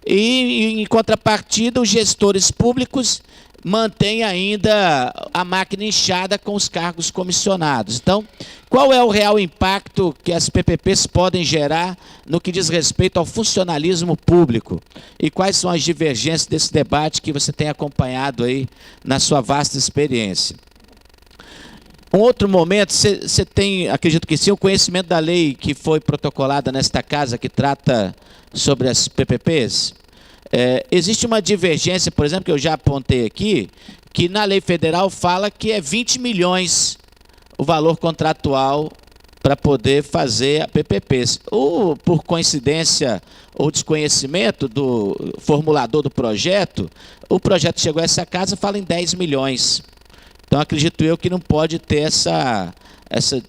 e, em contrapartida, os gestores públicos mantém ainda a máquina inchada com os cargos comissionados. Então, qual é o real impacto que as PPPs podem gerar no que diz respeito ao funcionalismo público? E quais são as divergências desse debate que você tem acompanhado aí na sua vasta experiência? Um outro momento, você tem, acredito que sim, o conhecimento da lei que foi protocolada nesta casa que trata sobre as PPPs? Existe uma divergência, por exemplo, que eu já apontei aqui, que na lei federal fala que é 20 milhões o valor contratual para poder fazer a PPPs. Ou, por coincidência ou desconhecimento do formulador do projeto, o projeto chegou a essa casa e fala em 10 milhões. Então, acredito eu que não pode ter essa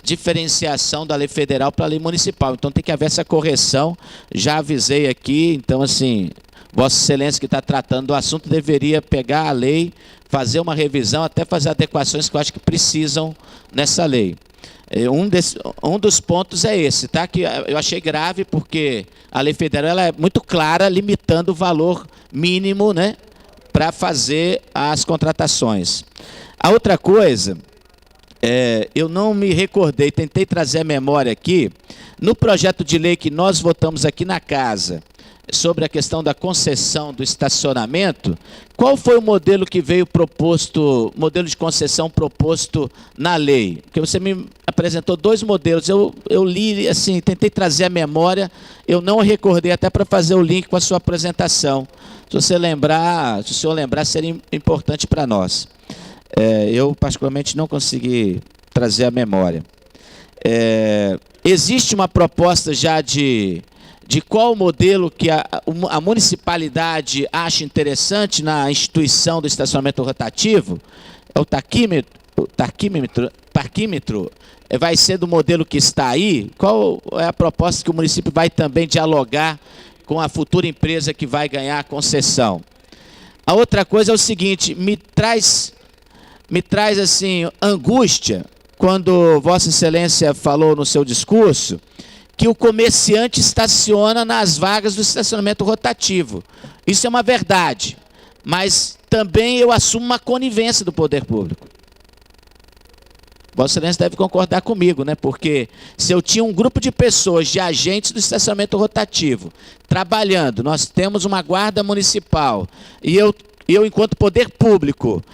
diferenciação da lei federal para a lei municipal. Então, tem que haver essa correção. Já avisei aqui, então, assim, Vossa Excelência que está tratando do assunto deveria pegar a lei, fazer uma revisão, até fazer adequações que eu acho que precisam nessa lei. Um dos pontos é esse, tá? Que eu achei grave porque a lei federal ela é muito clara, limitando o valor mínimo, né, para fazer as contratações. A outra coisa, eu não me recordei, tentei trazer a memória aqui, no projeto de lei que nós votamos aqui na casa, sobre a questão da concessão do estacionamento, qual foi o modelo que veio proposto, modelo de concessão proposto na lei? Porque você me apresentou dois modelos, eu li, assim, tentei trazer a memória, eu não recordei até para fazer o link com a sua apresentação. Se o senhor lembrar, seria importante para nós. Eu, particularmente, não consegui trazer a memória. Existe uma proposta já de qual modelo que a municipalidade acha interessante na instituição do estacionamento rotativo? O parquímetro vai ser do modelo que está aí? Qual é a proposta que o município vai também dialogar com a futura empresa que vai ganhar a concessão? A outra coisa é o seguinte, me traz assim, angústia, quando Vossa Excelência falou no seu discurso, que o comerciante estaciona nas vagas do estacionamento rotativo. Isso é uma verdade, mas também eu assumo uma conivência do poder público. Vossa Excelência deve concordar comigo, né? Porque se eu tinha um grupo de pessoas, de agentes do estacionamento rotativo, trabalhando, nós temos uma guarda municipal, e eu enquanto poder público,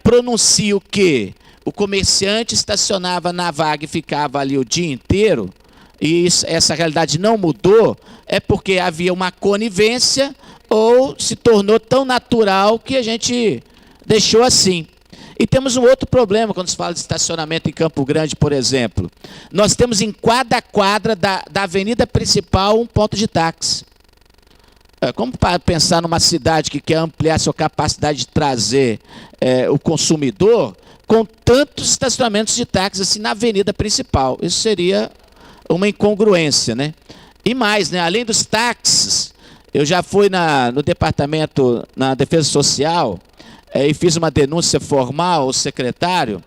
pronuncio que o comerciante estacionava na vaga e ficava ali o dia inteiro, e essa realidade não mudou, é porque havia uma conivência ou se tornou tão natural que a gente deixou assim. E temos um outro problema quando se fala de estacionamento em Campo Grande, por exemplo. Nós temos em cada quadra da avenida principal um ponto de táxi. Como para pensar numa cidade que quer ampliar sua capacidade de trazer o consumidor com tantos estacionamentos de táxi assim na avenida principal? Isso seria uma incongruência, né? E mais, né? Além dos táxis, eu já fui no departamento, na Defesa Social, e fiz uma denúncia formal ao secretário.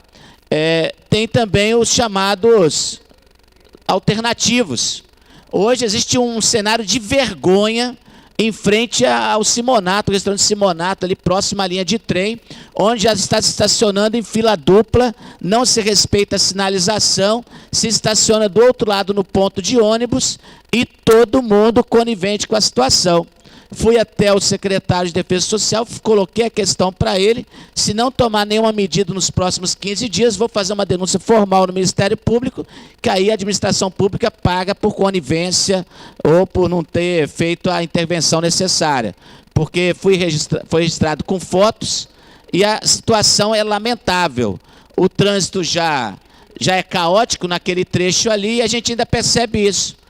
Tem também os chamados alternativos. Hoje existe um cenário de vergonha em frente ao Simonato, o restaurante Simonato, ali próximo à linha de trem, onde já está se estacionando em fila dupla, não se respeita a sinalização, se estaciona do outro lado no ponto de ônibus e todo mundo conivente com a situação. Fui até o secretário de Defesa Social, coloquei a questão para ele, se não tomar nenhuma medida nos próximos 15 dias, vou fazer uma denúncia formal no Ministério Público, que aí a administração pública paga por conivência ou por não ter feito a intervenção necessária. Porque foi registrado com fotos e a situação é lamentável. O trânsito já é caótico naquele trecho ali e a gente ainda percebe isso.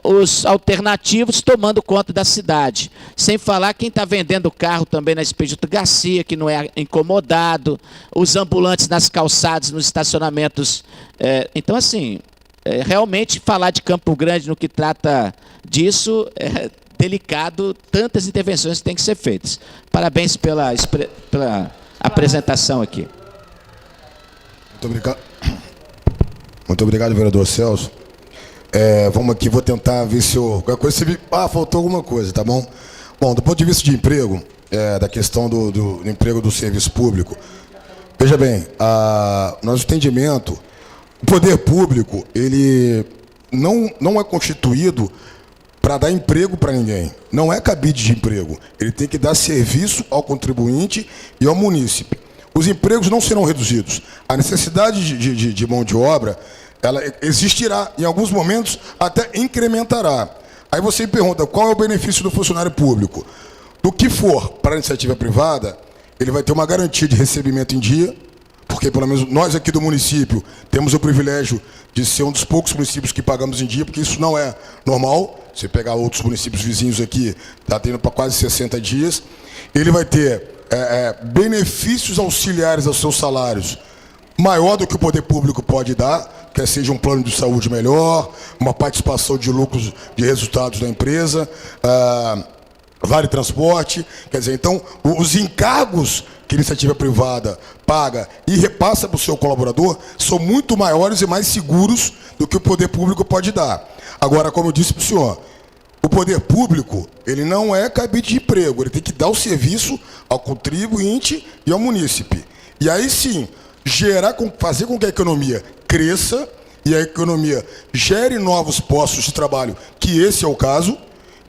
Os alternativos tomando conta da cidade. Sem falar quem está vendendo carro também na Expedito Garcia, que não é incomodado, os ambulantes nas calçadas, nos estacionamentos. Então, assim, realmente falar de Campo Grande no que trata disso é delicado, tantas intervenções têm que ser feitas. Parabéns pela apresentação aqui. Muito obrigado. Muito obrigado, vereador Celso. Vamos aqui, vou tentar ver se eu... Qualquer coisa, faltou alguma coisa, tá bom? Bom, do ponto de vista de emprego, da questão do emprego do serviço público. Veja bem, nosso entendimento, o poder público, ele não é constituído para dar emprego para ninguém. Não é cabide de emprego. Ele tem que dar serviço ao contribuinte e ao munícipe. Os empregos não serão reduzidos. A necessidade de mão de obra, ela existirá. Em alguns momentos, até incrementará. Aí você me pergunta, qual é o benefício do funcionário público? Do que for para a iniciativa privada, ele vai ter uma garantia de recebimento em dia, porque pelo menos nós aqui do município temos o privilégio de ser um dos poucos municípios que pagamos em dia, porque isso não é normal. Se pegar outros municípios vizinhos aqui, está tendo para quase 60 dias. Ele vai ter benefícios auxiliares aos seus salários maior do que o poder público pode dar, quer seja um plano de saúde melhor, uma participação de lucros de resultados da empresa, vale transporte. Quer dizer, então, os encargos que a iniciativa privada paga e repassa para o seu colaborador são muito maiores e mais seguros do que o poder público pode dar. Agora, como eu disse para o senhor, o poder público, ele não é cabide de emprego, ele tem que dar o serviço ao contribuinte e ao munícipe. E aí sim, fazer com que a economia cresça e a economia gere novos postos de trabalho, que esse é o caso,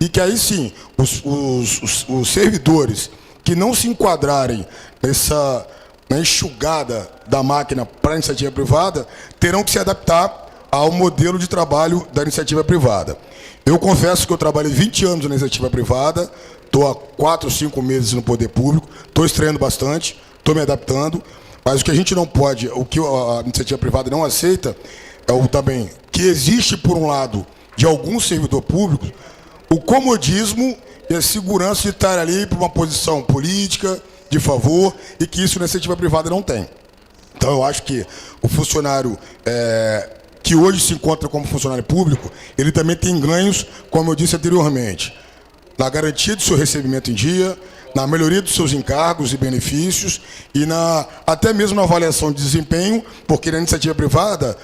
e que aí sim, os servidores que não se enquadrarem na enxugada da máquina para a iniciativa privada, terão que se adaptar ao modelo de trabalho da iniciativa privada. Eu confesso que eu trabalhei 20 anos na iniciativa privada, estou há 4 ou 5 meses no poder público, estou estreando bastante, estou me adaptando, mas o que a gente não pode, o que a iniciativa privada não aceita, é também que existe, por um lado, de algum servidor público, o comodismo e a segurança de estar ali por uma posição política, de favor, e que isso na iniciativa privada não tem. Então, eu acho que o funcionário que hoje se encontra como funcionário público, ele também tem ganhos, como eu disse anteriormente, na garantia do seu recebimento em dia, na melhoria dos seus encargos e benefícios e até mesmo na avaliação de desempenho, porque na iniciativa privada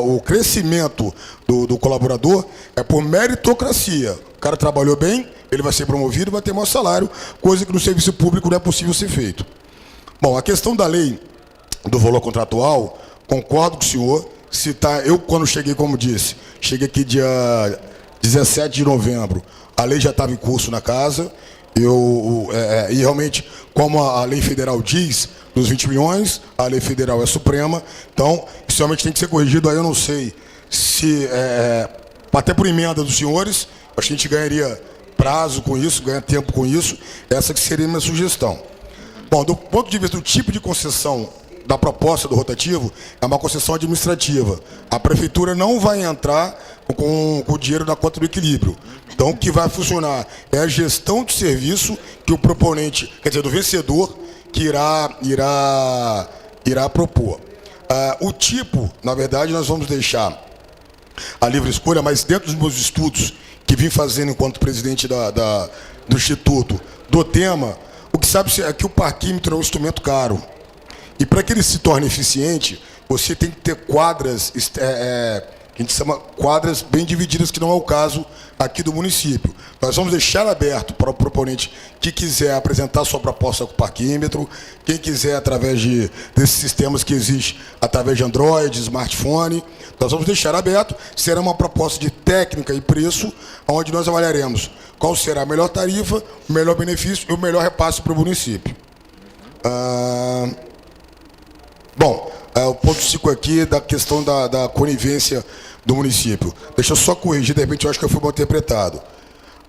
o crescimento do colaborador é por meritocracia. O cara trabalhou bem, ele vai ser promovido e vai ter maior salário, coisa que no serviço público não é possível ser feito. Bom, a questão da lei do valor contratual, concordo com o senhor. Eu, quando cheguei, como disse, cheguei aqui dia 17 de novembro, a lei já estava em curso na casa, e realmente, como a lei federal diz, dos 20 milhões, a lei federal é suprema, então, isso realmente tem que ser corrigido. Aí eu não sei se, até por emenda dos senhores, acho que a gente ganharia prazo com isso, ganha tempo com isso, essa que seria a minha sugestão. Bom, do ponto de vista do tipo de concessão da proposta do rotativo, é uma concessão administrativa. A prefeitura não vai entrar com o dinheiro na conta do equilíbrio. Então, o que vai funcionar é a gestão de serviço que o proponente, quer dizer, do vencedor, que irá propor. O tipo, na verdade, nós vamos deixar a livre escolha, mas dentro dos meus estudos que vim fazendo enquanto presidente do Instituto, do tema, o que sabe é que o parquímetro é um instrumento caro. E para que ele se torne eficiente, você tem que ter quadras, que a gente chama quadras bem divididas, que não é o caso aqui do município. Nós vamos deixar aberto para o proponente que quiser apresentar sua proposta com parquímetro, quem quiser através desses sistemas que existem, através de Android, smartphone, nós vamos deixar aberto. Será uma proposta de técnica e preço, onde nós avaliaremos qual será a melhor tarifa, o melhor benefício e o melhor repasse para o município. Bom, o ponto 5 aqui da questão da conivência do município. Deixa eu só corrigir, de repente eu acho que eu fui mal interpretado.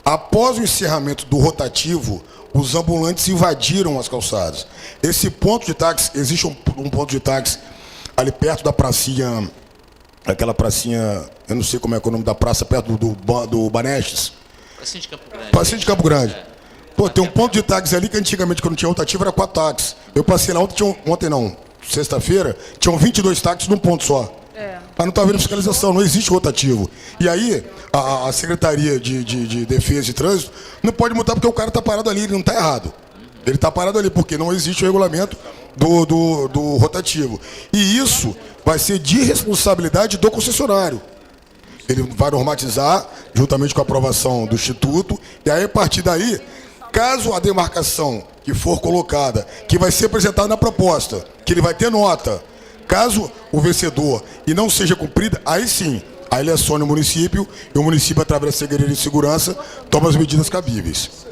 Após o encerramento do rotativo, os ambulantes invadiram as calçadas. Esse ponto de táxi, existe um ponto de táxi ali perto da pracinha, aquela pracinha, eu não sei como é que é o nome da praça, perto do Banestes. Pracinha de Campo Grande. Pracinha de Campo Grande. Pô, tem um ponto de táxi ali que antigamente, quando tinha rotativo, era 4 táxis. Eu passei lá sexta-feira, tinham 22 táxis num ponto só. Mas não está havendo fiscalização, não existe rotativo. E aí, a Secretaria de Defesa e Trânsito não pode multar porque o cara está parado ali, ele não está errado. Ele está parado ali porque não existe o regulamento do rotativo. E isso vai ser de responsabilidade do concessionário. Ele vai normatizar, juntamente com a aprovação do Instituto, e aí, a partir daí, Caso a demarcação que for colocada, que vai ser apresentada na proposta, que ele vai ter nota, caso o vencedor e não seja cumprida, aí sim, aí ele aciona o município e o município, através da Secretaria de Segurança, toma as medidas cabíveis.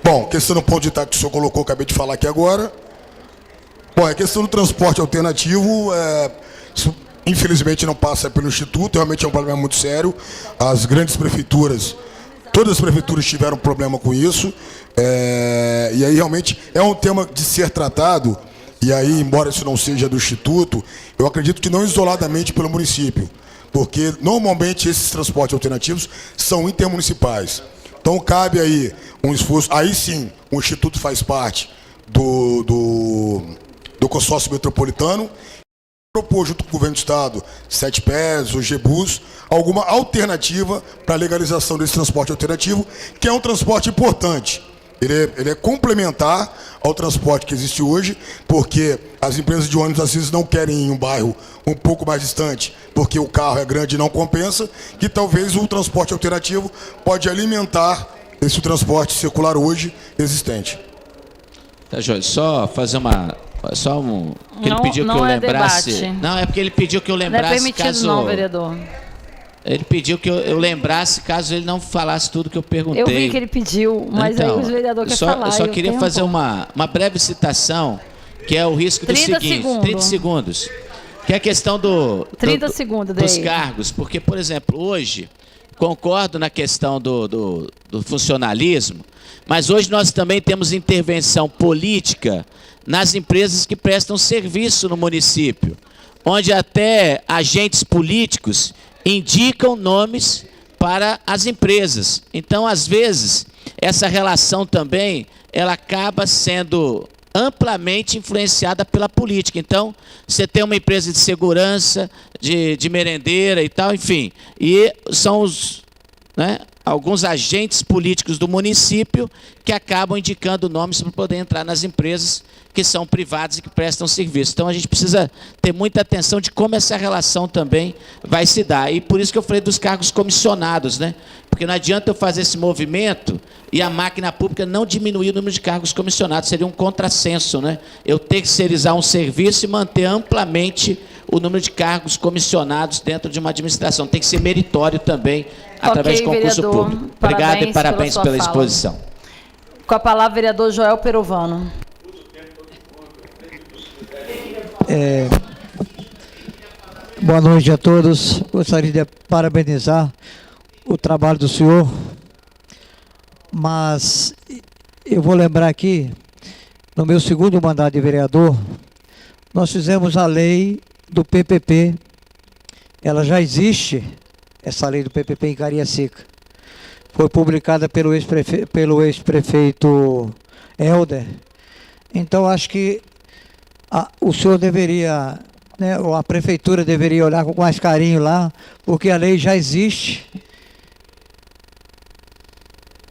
Bom, questão do ponto de vista que o senhor colocou, acabei de falar aqui agora. Bom, a questão do transporte alternativo, isso, infelizmente não passa pelo Instituto, realmente é um problema muito sério. As grandes prefeituras, todas as prefeituras tiveram problema com isso, e aí realmente é um tema de ser tratado, e aí, embora isso não seja do Instituto, eu acredito que não isoladamente pelo município, porque normalmente esses transportes alternativos são intermunicipais. Então cabe aí um esforço, aí sim o Instituto faz parte do consórcio metropolitano, propor junto com o governo do estado, 7Pés, o GBUS, alguma alternativa para a legalização desse transporte alternativo, que é um transporte importante. Ele é complementar ao transporte que existe hoje, porque as empresas de ônibus às vezes não querem ir em um bairro um pouco mais distante, porque o carro é grande e não compensa, que talvez o transporte alternativo pode alimentar esse transporte circular hoje existente. Tá, Jorge, só fazer uma... que ele pediu que eu lembrasse... Debate. Não, é porque ele pediu que eu lembrasse... Não é permitido não, vereador. Ele pediu que eu lembrasse caso ele não falasse tudo que eu perguntei. Eu vi que ele pediu, mas então, aí os vereadores querem falar. Eu só queria fazer uma breve citação, que é o risco do seguinte... 30 segundos. Que é a questão dos cargos. Porque, por exemplo, hoje, concordo na questão do funcionalismo, mas hoje nós também temos intervenção política nas empresas que prestam serviço no município, onde até agentes políticos indicam nomes para as empresas. Então, às vezes, essa relação também, ela acaba sendo amplamente influenciada pela política. Então, você tem uma empresa de segurança, de merendeira e tal, enfim, e são os, né, alguns agentes políticos do município que acabam indicando nomes para poder entrar nas empresas que são privadas e que prestam serviço. Então, a gente precisa ter muita atenção de como essa relação também vai se dar. E por isso que eu falei dos cargos comissionados, né? Porque não adianta eu fazer esse movimento e a máquina pública não diminuir o número de cargos comissionados. Seria um contrassenso, né? Eu terceirizar um serviço e manter amplamente o número de cargos comissionados dentro de uma administração. Tem que ser meritório também, através de concurso público. Obrigado e parabéns pela exposição. Com a palavra, vereador Joel Perovano. Boa noite a todos. Gostaria de parabenizar o trabalho do senhor, mas eu vou lembrar aqui, no meu segundo mandato de vereador, nós fizemos a lei do PPP. Ela já existe, essa lei do PPP em Cariacica. Foi publicada pelo ex-prefeito Helder. Então, acho que o senhor deveria, né, ou a prefeitura deveria olhar com mais carinho lá, porque a lei já existe.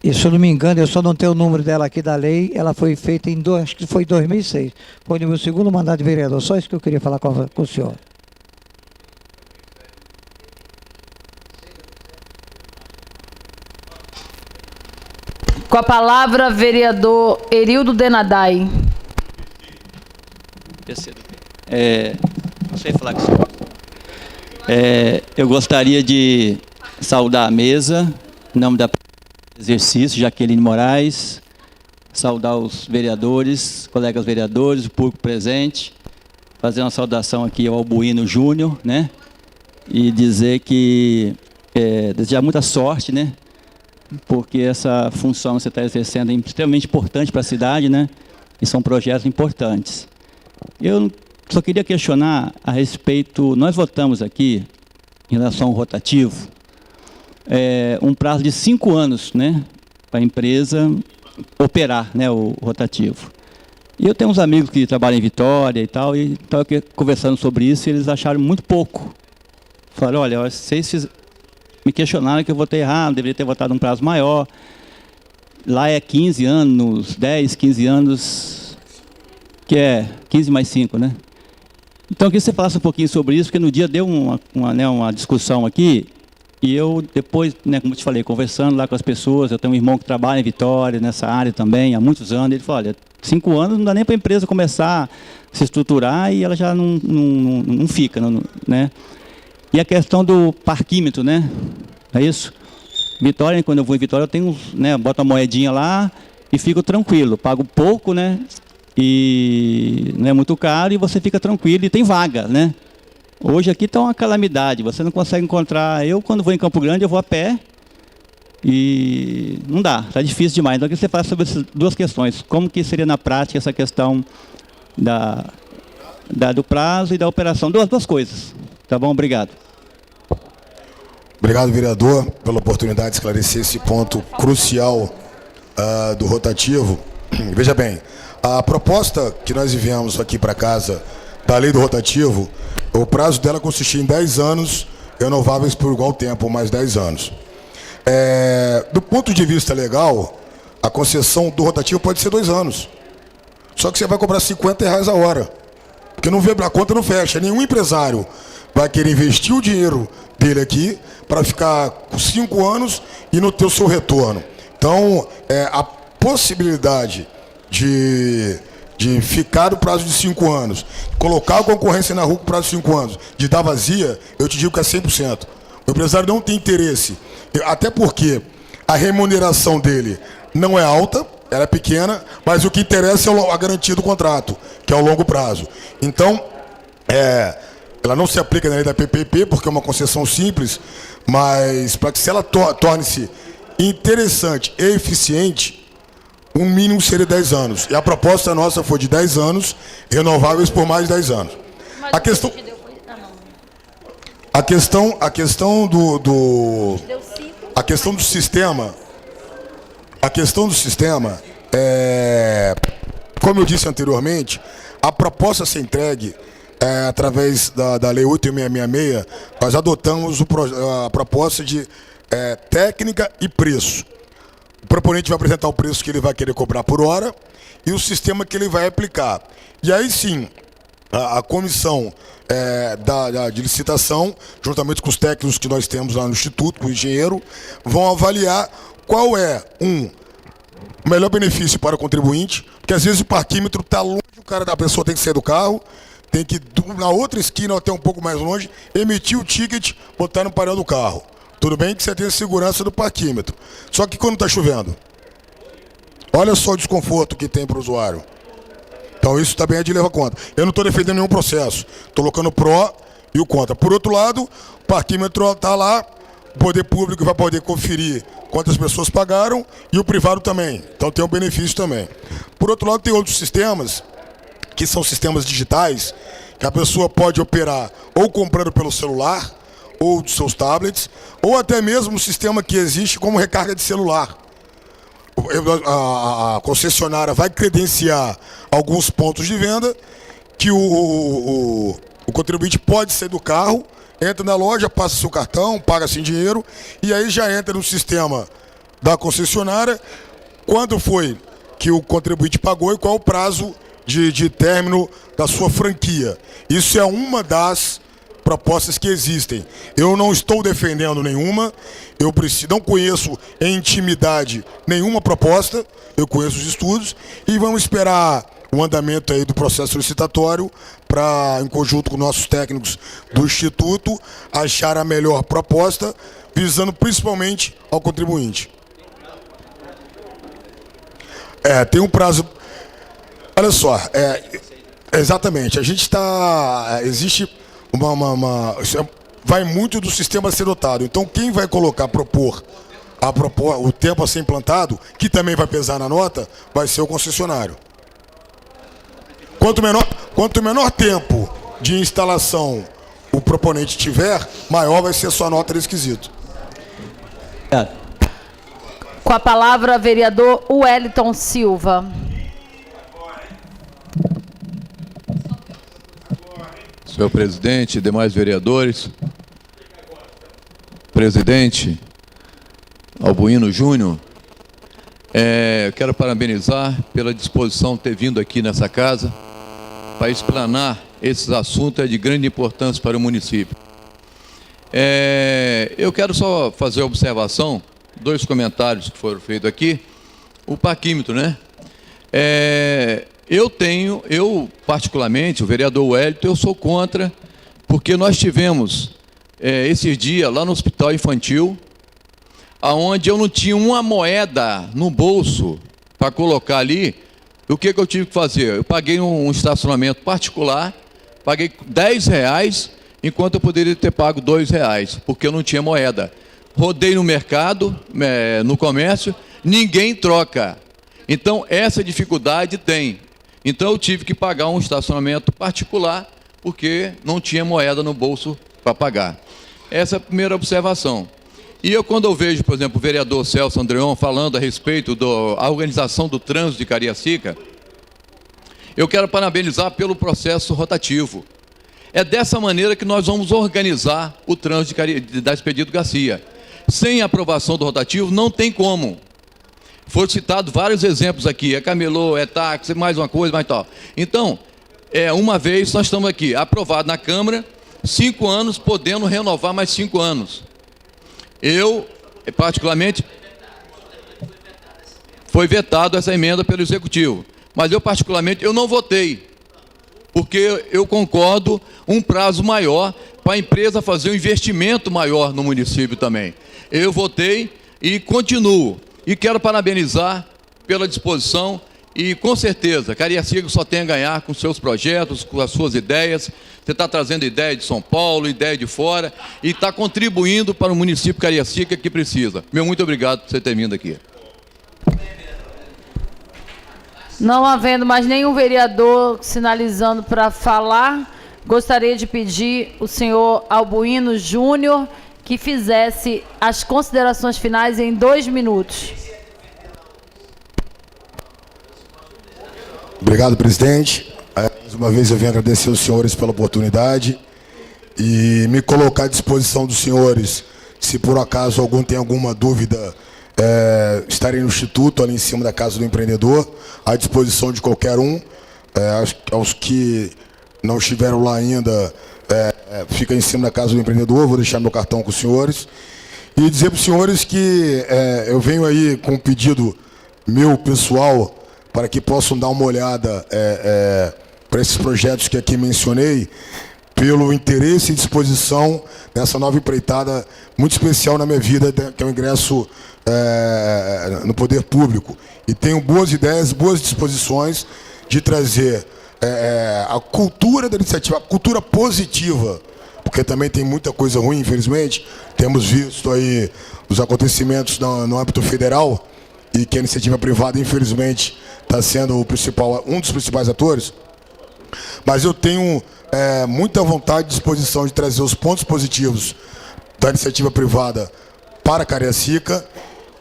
E, se eu não me engano, eu só não tenho o número dela aqui da lei, ela foi feita em, acho que foi 2006. Foi no meu segundo mandato de vereador. Só isso que eu queria falar com o senhor. Com a palavra, vereador Erildo Denadai. Não sei falar com o senhor. Eu gostaria de saudar a mesa, em nome da exercício, Jaqueline Moraes, saudar os vereadores, colegas vereadores, o público presente, fazer uma saudação aqui ao Albuíno Júnior, né? E dizer que desejar muita sorte, né? Porque essa função que você está exercendo é extremamente importante para a cidade, né? E são projetos importantes. Eu só queria questionar a respeito, nós votamos aqui, em relação ao rotativo, um prazo de 5 anos, né, para a empresa operar, né, o rotativo. E eu tenho uns amigos que trabalham em Vitória e tal, e estava conversando sobre isso, e eles acharam muito pouco. Falaram, olha, vocês me questionaram que eu votei errado, deveria ter votado um prazo maior. Lá é 15 anos, 10, 15 anos, que é 15 mais 5, né? Então, eu queria que você falasse um pouquinho sobre isso, porque no dia deu uma discussão aqui, E eu depois, né, como eu te falei, conversando lá com as pessoas, eu tenho um irmão que trabalha em Vitória, nessa área também, há muitos anos, ele falou, olha, 5 anos não dá nem para a empresa começar a se estruturar e ela já não fica, né? E a questão do parquímetro, né? É isso? Vitória, quando eu vou em Vitória, eu tenho, né, boto uma moedinha lá e fico tranquilo, pago pouco, né? E não é muito caro e você fica tranquilo e tem vaga, né? Hoje aqui está uma calamidade, você não consegue encontrar. Eu, quando vou em Campo Grande, eu vou a pé e não dá, está difícil demais. Então, o que você fala sobre essas duas questões? Como que seria na prática essa questão do prazo e da operação? Duas coisas. Tá bom? Obrigado. Obrigado, vereador, pela oportunidade de esclarecer esse ponto crucial do rotativo. Veja bem, a proposta que nós enviamos aqui para casa da lei do rotativo, o prazo dela consistia em 10 anos, renováveis por igual tempo, mais 10 anos. Do ponto de vista legal, a concessão do rotativo pode ser 2 anos. Só que você vai cobrar R$50 a hora. Porque a conta não fecha. Nenhum empresário vai querer investir o dinheiro dele aqui para ficar com 5 anos e não ter o seu retorno. Então, a possibilidade de ficar no prazo de 5 anos, colocar a concorrência na rua com prazo de 5 anos, de dar vazia, eu te digo que é 100%. O empresário não tem interesse, até porque a remuneração dele não é alta, ela é pequena, mas o que interessa é a garantia do contrato, que é o longo prazo. Então, ela não se aplica na lei da PPP, porque é uma concessão simples, mas para que se ela torne-se interessante e eficiente, o mínimo seria 10 anos. E a proposta nossa foi de 10 anos, renováveis por mais 10 anos. A questão do sistema, como eu disse anteriormente, a proposta a ser entregue, através da Lei 8.666, nós adotamos a proposta de técnica e preço. O proponente vai apresentar o preço que ele vai querer cobrar por hora e o sistema que ele vai aplicar. E aí sim, a comissão de licitação, juntamente com os técnicos que nós temos lá no Instituto, com o engenheiro, vão avaliar qual é o melhor benefício para o contribuinte, porque às vezes o parquímetro está longe, a pessoa tem que sair do carro, tem que ir na outra esquina ou até um pouco mais longe, emitir o ticket, botar no painel do carro. Tudo bem que você tem a segurança do parquímetro. Só que quando está chovendo, olha só o desconforto que tem para o usuário. Então isso também é de levar conta. Eu não estou defendendo nenhum processo. Estou colocando o pró e o contra. Por outro lado, o parquímetro está lá, o poder público vai poder conferir quantas pessoas pagaram e o privado também. Então tem um benefício também. Por outro lado, tem outros sistemas, que são sistemas digitais, que a pessoa pode operar ou comprando pelo celular, ou dos seus tablets, ou até mesmo um sistema que existe como recarga de celular. A concessionária vai credenciar alguns pontos de venda que o contribuinte pode sair do carro, entra na loja, passa seu cartão, paga sem dinheiro, e aí já entra no sistema da concessionária quando foi que o contribuinte pagou e qual o prazo de término da sua franquia. Isso é uma das propostas que existem. Eu não estou defendendo nenhuma, não conheço em intimidade nenhuma proposta, eu conheço os estudos e vamos esperar o andamento aí do processo licitatório para, em conjunto com nossos técnicos do Instituto, achar a melhor proposta, visando principalmente ao contribuinte. Tem um prazo. Olha só, exatamente, a gente está. Existe vai muito do sistema a ser dotado. Então, quem vai propor o tempo a ser implantado, que também vai pesar na nota, vai ser o concessionário. Quanto menor tempo de instalação o proponente tiver, maior vai ser a sua nota nesse quesito. Com a palavra, vereador Wellington Silva. Senhor presidente, demais vereadores, presidente Albuino Júnior, eu quero parabenizar pela disposição de ter vindo aqui nessa casa para explanar esses assuntos de grande importância para o município. Eu quero só fazer uma observação, 2 comentários que foram feitos aqui. O parquímetro, né? Eu particularmente, o vereador Wellington, eu sou contra, porque nós tivemos esses dias lá no hospital infantil, aonde eu não tinha uma moeda no bolso para colocar ali. O que eu tive que fazer? Eu paguei um estacionamento particular, paguei R$10, enquanto eu poderia ter pago R$2, porque eu não tinha moeda. Rodei no mercado, no comércio, ninguém troca. Então, essa dificuldade tem. Então, eu tive que pagar um estacionamento particular, porque não tinha moeda no bolso para pagar. Essa é a primeira observação. E quando eu vejo, por exemplo, o vereador Celso Andreon falando a respeito da organização do trânsito de Cariacica, eu quero parabenizar pelo processo rotativo. É dessa maneira que nós vamos organizar o trânsito da Expedito Garcia. Sem aprovação do rotativo, não tem como. Foram citados vários exemplos aqui, camelô, táxi, mais uma coisa, mais tal. Então, uma vez nós estamos aqui, aprovado na Câmara, 5 anos, podendo renovar mais 5 anos. Eu, particularmente, foi vetado essa emenda pelo Executivo, mas eu, particularmente, eu não votei, porque eu concordo um prazo maior para a empresa fazer um investimento maior no município também. Eu votei e continuo. E quero parabenizar pela disposição e, com certeza, Cariacica só tem a ganhar com seus projetos, com as suas ideias. Você está trazendo ideia de São Paulo, ideia de fora, e está contribuindo para o município Cariacica que precisa. Meu muito obrigado por você ter vindo aqui. Não havendo mais nenhum vereador sinalizando para falar, gostaria de pedir o senhor Albuino Júnior que fizesse as considerações finais em 2 minutos. Obrigado, presidente. Mais uma vez eu venho agradecer aos senhores pela oportunidade e me colocar à disposição dos senhores, se por acaso algum tem alguma dúvida, estarei no Instituto, ali em cima da Casa do Empreendedor, à disposição de qualquer um. Aos que não estiveram lá ainda, fica em cima da Casa do Empreendedor, vou deixar meu cartão com os senhores. E dizer para os senhores que eu venho aí com um pedido meu pessoal, para que possam dar uma olhada para esses projetos que aqui mencionei, pelo interesse e disposição nessa nova empreitada muito especial na minha vida, que é o ingresso no poder público. E tenho boas ideias, boas disposições de trazer a cultura da iniciativa, a cultura positiva, porque também tem muita coisa ruim, infelizmente. Temos visto aí os acontecimentos no âmbito federal, e que a iniciativa privada, infelizmente, está sendo um dos principais atores. Mas eu tenho muita vontade e disposição de trazer os pontos positivos da iniciativa privada para Cariacica,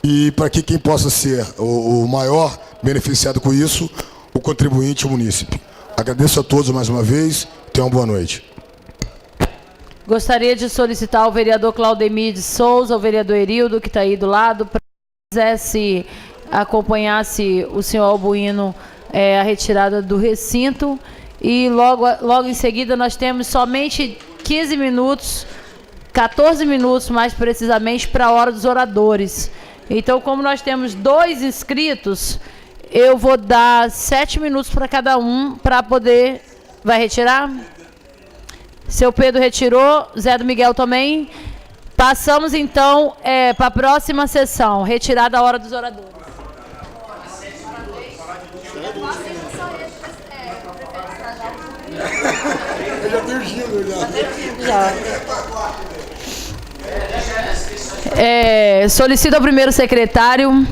e para que quem possa ser o maior beneficiado com isso, o contribuinte, o munícipe. Agradeço a todos mais uma vez. Tenham uma boa noite. Gostaria de solicitar ao vereador Claudemir de Souza, ao vereador Erildo, que está aí do lado, para que quisesse acompanhasse o senhor Albuino a retirada do recinto. E logo em seguida nós temos somente 15 minutos, 14 minutos mais precisamente, para a hora dos oradores. Então, como nós temos 2 inscritos, eu vou dar 7 minutos para cada um para poder... Vai retirar? Seu Pedro retirou, Zé do Miguel também. Passamos então para a próxima sessão, retirada a hora dos oradores. Eu já tenho giro, já. Solicito ao primeiro secretário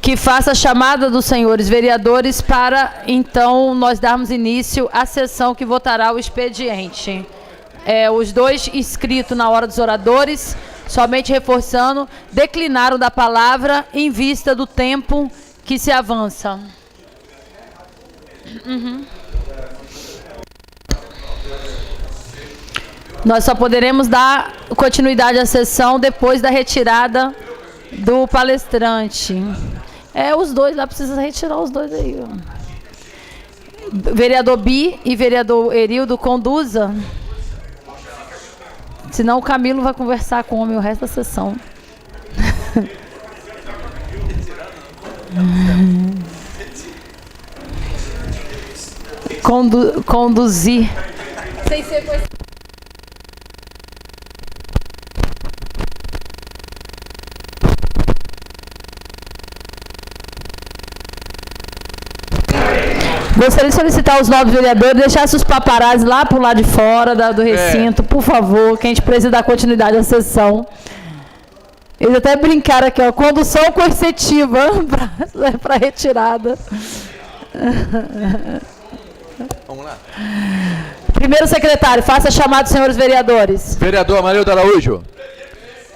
que faça a chamada dos senhores vereadores para, então, nós darmos início à sessão que votará o expediente. Os 2 inscritos na hora dos oradores, somente reforçando, declinaram da palavra em vista do tempo que se avança. Nós só poderemos dar continuidade à sessão depois da retirada do palestrante. Os 2 lá, precisa retirar os 2 aí. Ó. Vereador Bi e vereador Erildo, conduza. Senão o Camilo vai conversar com o homem o resto da sessão. Conduzir. Sem ser Gostaria de solicitar aos novos vereadores deixassem os paparazzi lá pro lado de fora do recinto, por favor, que a gente precisa dar continuidade à sessão. Eles até brincaram aqui, ó, condução coercitiva para retirada. Vamos lá. Primeiro secretário, faça a chamada dos senhores vereadores. Vereador Amarildo Araújo,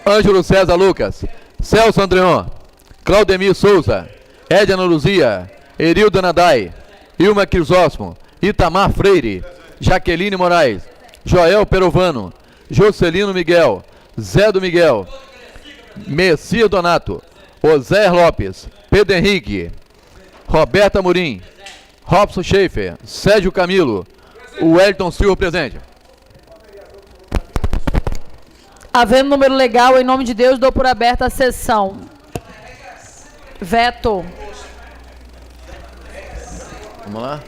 Ângelo César Lucas, Celso Andreon, Claudemir Souza, Edna Luzia, Erildo Nadai, Ilma Crisóstomo, Itamar Freire, Jaqueline Moraes, Joel Perovano, Jocelino Miguel, Zé do Miguel, Messias Donato, Osé Lopes, Pedro Henrique, Roberta Murim, Robson Schaefer, Sérgio Camilo, o Wellington Silva presente. Havendo número legal, em nome de Deus, dou por aberta a sessão. Veto. Vamos lá.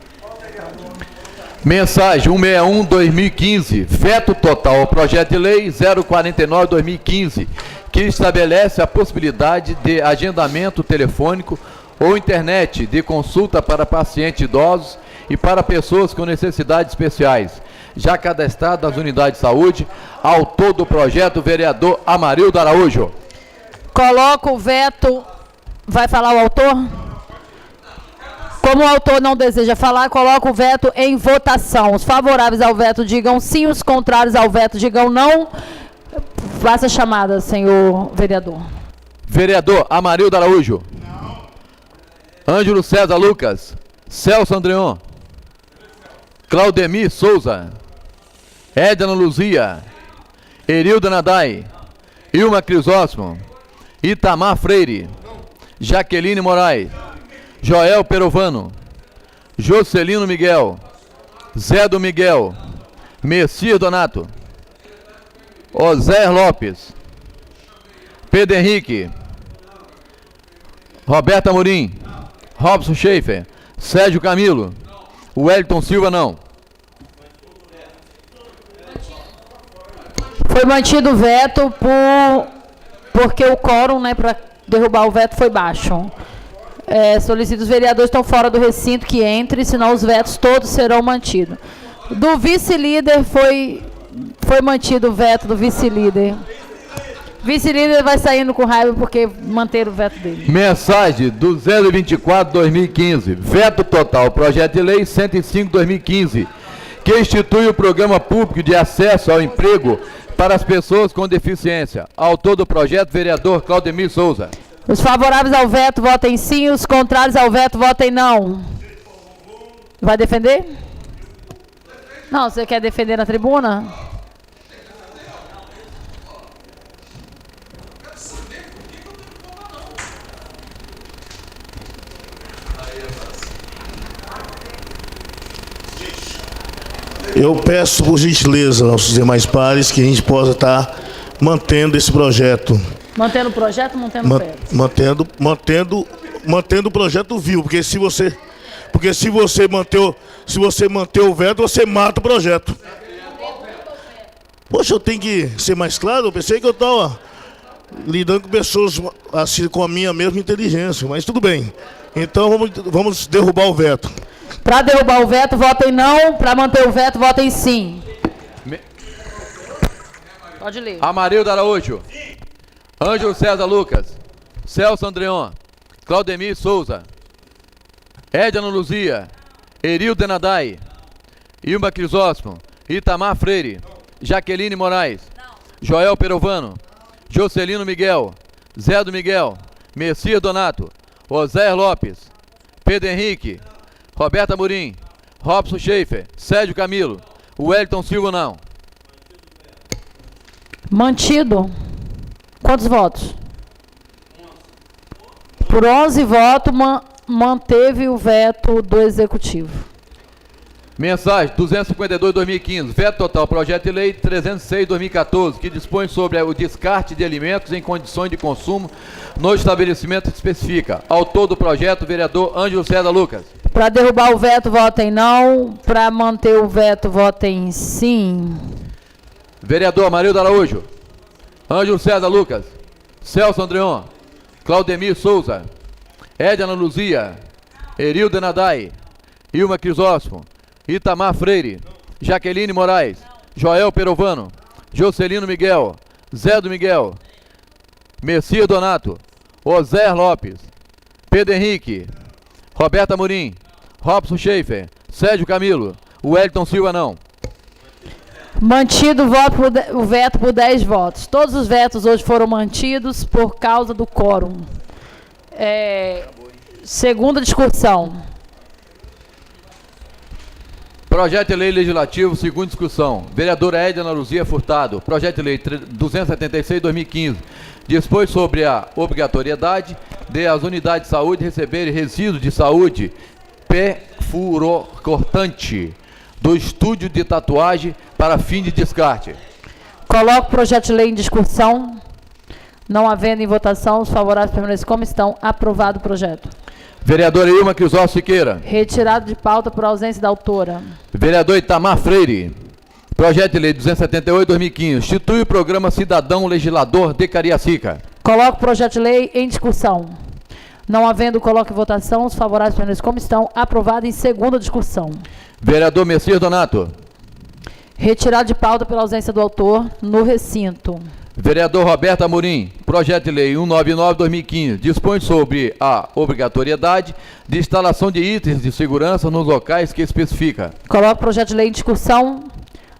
Mensagem 161/2015, veto total ao projeto de lei 049/2015, que estabelece a possibilidade de agendamento telefônico ou internet de consulta para pacientes idosos e para pessoas com necessidades especiais, já cadastrado nas unidades de saúde. Autor do projeto, vereador Amarildo Araújo. Coloco o veto. Vai falar o autor? Como o autor não deseja falar, coloco o veto em votação. Os favoráveis ao veto digam sim, os contrários ao veto digam não. Faça a chamada, senhor vereador. Vereador Amarildo Araújo. Ângelo César Lucas, Celso Andreon, Claudemir Souza, Edna Luzia, Erildo Nadai, Ilma Crisóstomo, Itamar Freire, Jaqueline Moraes, Joel Perovano, Jocelino Miguel, Zé do Miguel, Messias Donato, Osé Lopes, Pedro Henrique, Roberta Murim, Robson Schaefer, Sérgio Camilo, Wellington Silva não. Foi mantido o veto porque o quórum, né, para derrubar o veto foi baixo. Solicito os vereadores que estão fora do recinto que entrem, senão os vetos todos serão mantidos. Do vice-líder foi mantido o veto do vice-líder. Vice-líder vai saindo com raiva porque manteram o veto dele. Mensagem do 024/2015, veto total, projeto de lei 105/2015, que institui o programa público de acesso ao emprego para as pessoas com deficiência. Autor do projeto, vereador Claudemir Souza. Os favoráveis ao veto votem sim, os contrários ao veto votem não. Vai defender? Não, você quer defender na tribuna? Eu peço, por gentileza, aos demais pares, que a gente possa estar mantendo esse projeto. Mantendo o projeto ou mantendo o veto? Mantendo o projeto vivo, porque se você manter o veto, você mata o projeto. Poxa, eu tenho que ser mais claro, eu pensei que eu estava lidando com pessoas assim, com a minha mesma inteligência, mas tudo bem. Então vamos derrubar o veto. Para derrubar o veto, votem não. Para manter o veto, votem sim. Pode ler. Amarildo Araújo. Ângelo César Lucas, Celso Andreon, Claudemir Souza, Edna Luzia, Erildo Nadai, Ilma Crisóstomo, Itamar Freire, Jaqueline Moraes, Joel Perovano, Jocelino Miguel, Zé do Miguel, Messias Donato, Osé Lopes, Pedro Henrique, Roberta Murim, Robson Schaefer, Sérgio Camilo, Wellington Silva não. Mantido. Quantos votos? Por 11 votos, manteve o veto do Executivo. Mensagem 252/2015, veto total, projeto de lei 306/2014, que dispõe sobre o descarte de alimentos em condições de consumo no estabelecimento especifica. Autor do projeto, vereador Ângelo César Lucas. Para derrubar o veto, votem não. Para manter o veto, votem sim. Vereador Amarildo Araújo, Ângelo César Lucas, Celso Andreon, Claudemir Souza, Edna Luzia, Erildo Denadai, Ilma Crisóstomo, Itamar Freire, Jaqueline Moraes, Joel Perovano, Jocelino Miguel, Zé do Miguel, Messias Donato, Oséias Lopes, Pedro Henrique, Roberta Murim, Robson Schaefer, Sérgio Camilo, Wellington Silva não. Mantido o veto por 10 votos. Todos os vetos hoje foram mantidos por causa do quórum. Segunda discussão. Projeto de lei legislativo, segunda discussão. Vereadora Edna Luzia Furtado. Projeto de lei 276/2015. Dispõe sobre a obrigatoriedade de as unidades de saúde receberem resíduos de saúde perfurocortante do estúdio de tatuagem para fim de descarte. Coloco o projeto de lei em discussão. Não havendo em votação, os favoráveis permanecem como estão. Aprovado o projeto. Vereadora Ilma Crisóstomo Siqueira. Retirado de pauta por ausência da autora. Vereador Itamar Freire. Projeto de lei 278/2015. Institui o programa Cidadão Legislador de Cariacica. Coloco o projeto de lei em discussão. Não havendo, coloco em votação. Os favoráveis permanecem como estão. Aprovado em segunda discussão. Vereador Messias Donato. Retirado de pauta pela ausência do autor no recinto. Vereador Roberto Amorim, projeto de lei 199/2015, dispõe sobre a obrigatoriedade de instalação de itens de segurança nos locais que especifica. Coloco o projeto de lei em discussão.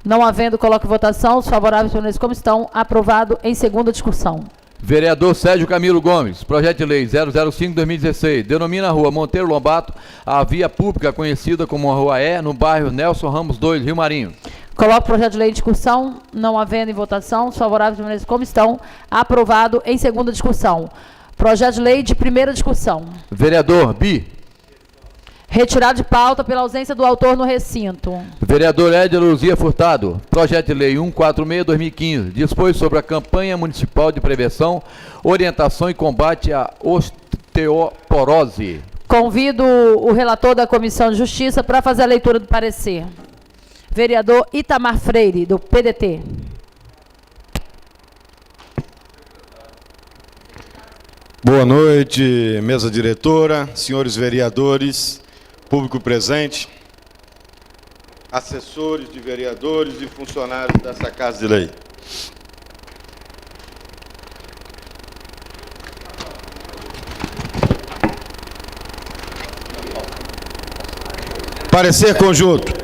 Não havendo, coloco em votação. Os favoráveis permanecem como estão. Aprovado em segunda discussão. Vereador Sérgio Camilo Gomes, projeto de lei 005/2016, denomina a rua Monteiro Lobato a via pública conhecida como a Rua E, no bairro Nelson Ramos 2, Rio Marinho. Coloco o projeto de lei em discussão. Não havendo em votação, os favoráveis permanecem como estão. Aprovado em segunda discussão. Projeto de lei de primeira discussão. Vereador Bi. Retirado de pauta pela ausência do autor no recinto. Vereador Edna Luzia Furtado, projeto de lei 146/2015, dispõe sobre a campanha municipal de prevenção, orientação e combate à osteoporose. Convido o relator da Comissão de Justiça para fazer a leitura do parecer. Vereador Itamar Freire, do PDT. Boa noite, mesa diretora, senhores vereadores, público presente, assessores de vereadores e funcionários dessa Casa de Lei. Parecer conjunto.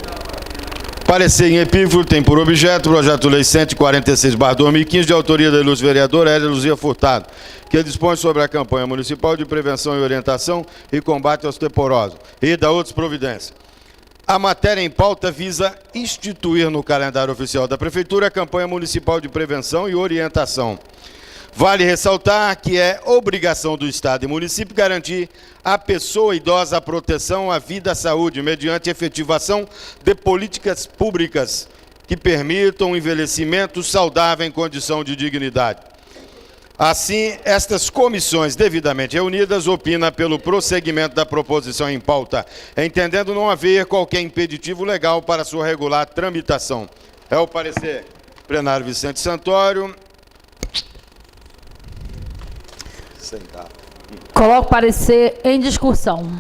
Parecer em epífilo tem por objeto o projeto de lei 146/2015, de autoria da ilustre vereadora Edna Luzia Furtado, que dispõe sobre a campanha municipal de prevenção e orientação e combate à osteoporose e da outras providências. A matéria em pauta visa instituir no calendário oficial da Prefeitura a campanha municipal de prevenção e orientação. Vale ressaltar que é obrigação do Estado e município garantir à pessoa idosa a proteção à vida e à saúde, mediante efetivação de políticas públicas que permitam um envelhecimento saudável em condição de dignidade. Assim, estas comissões devidamente reunidas opinam pelo prosseguimento da proposição em pauta, entendendo não haver qualquer impeditivo legal para sua regular tramitação. É o parecer plenário Vicente Santório. Coloco parecer em discussão.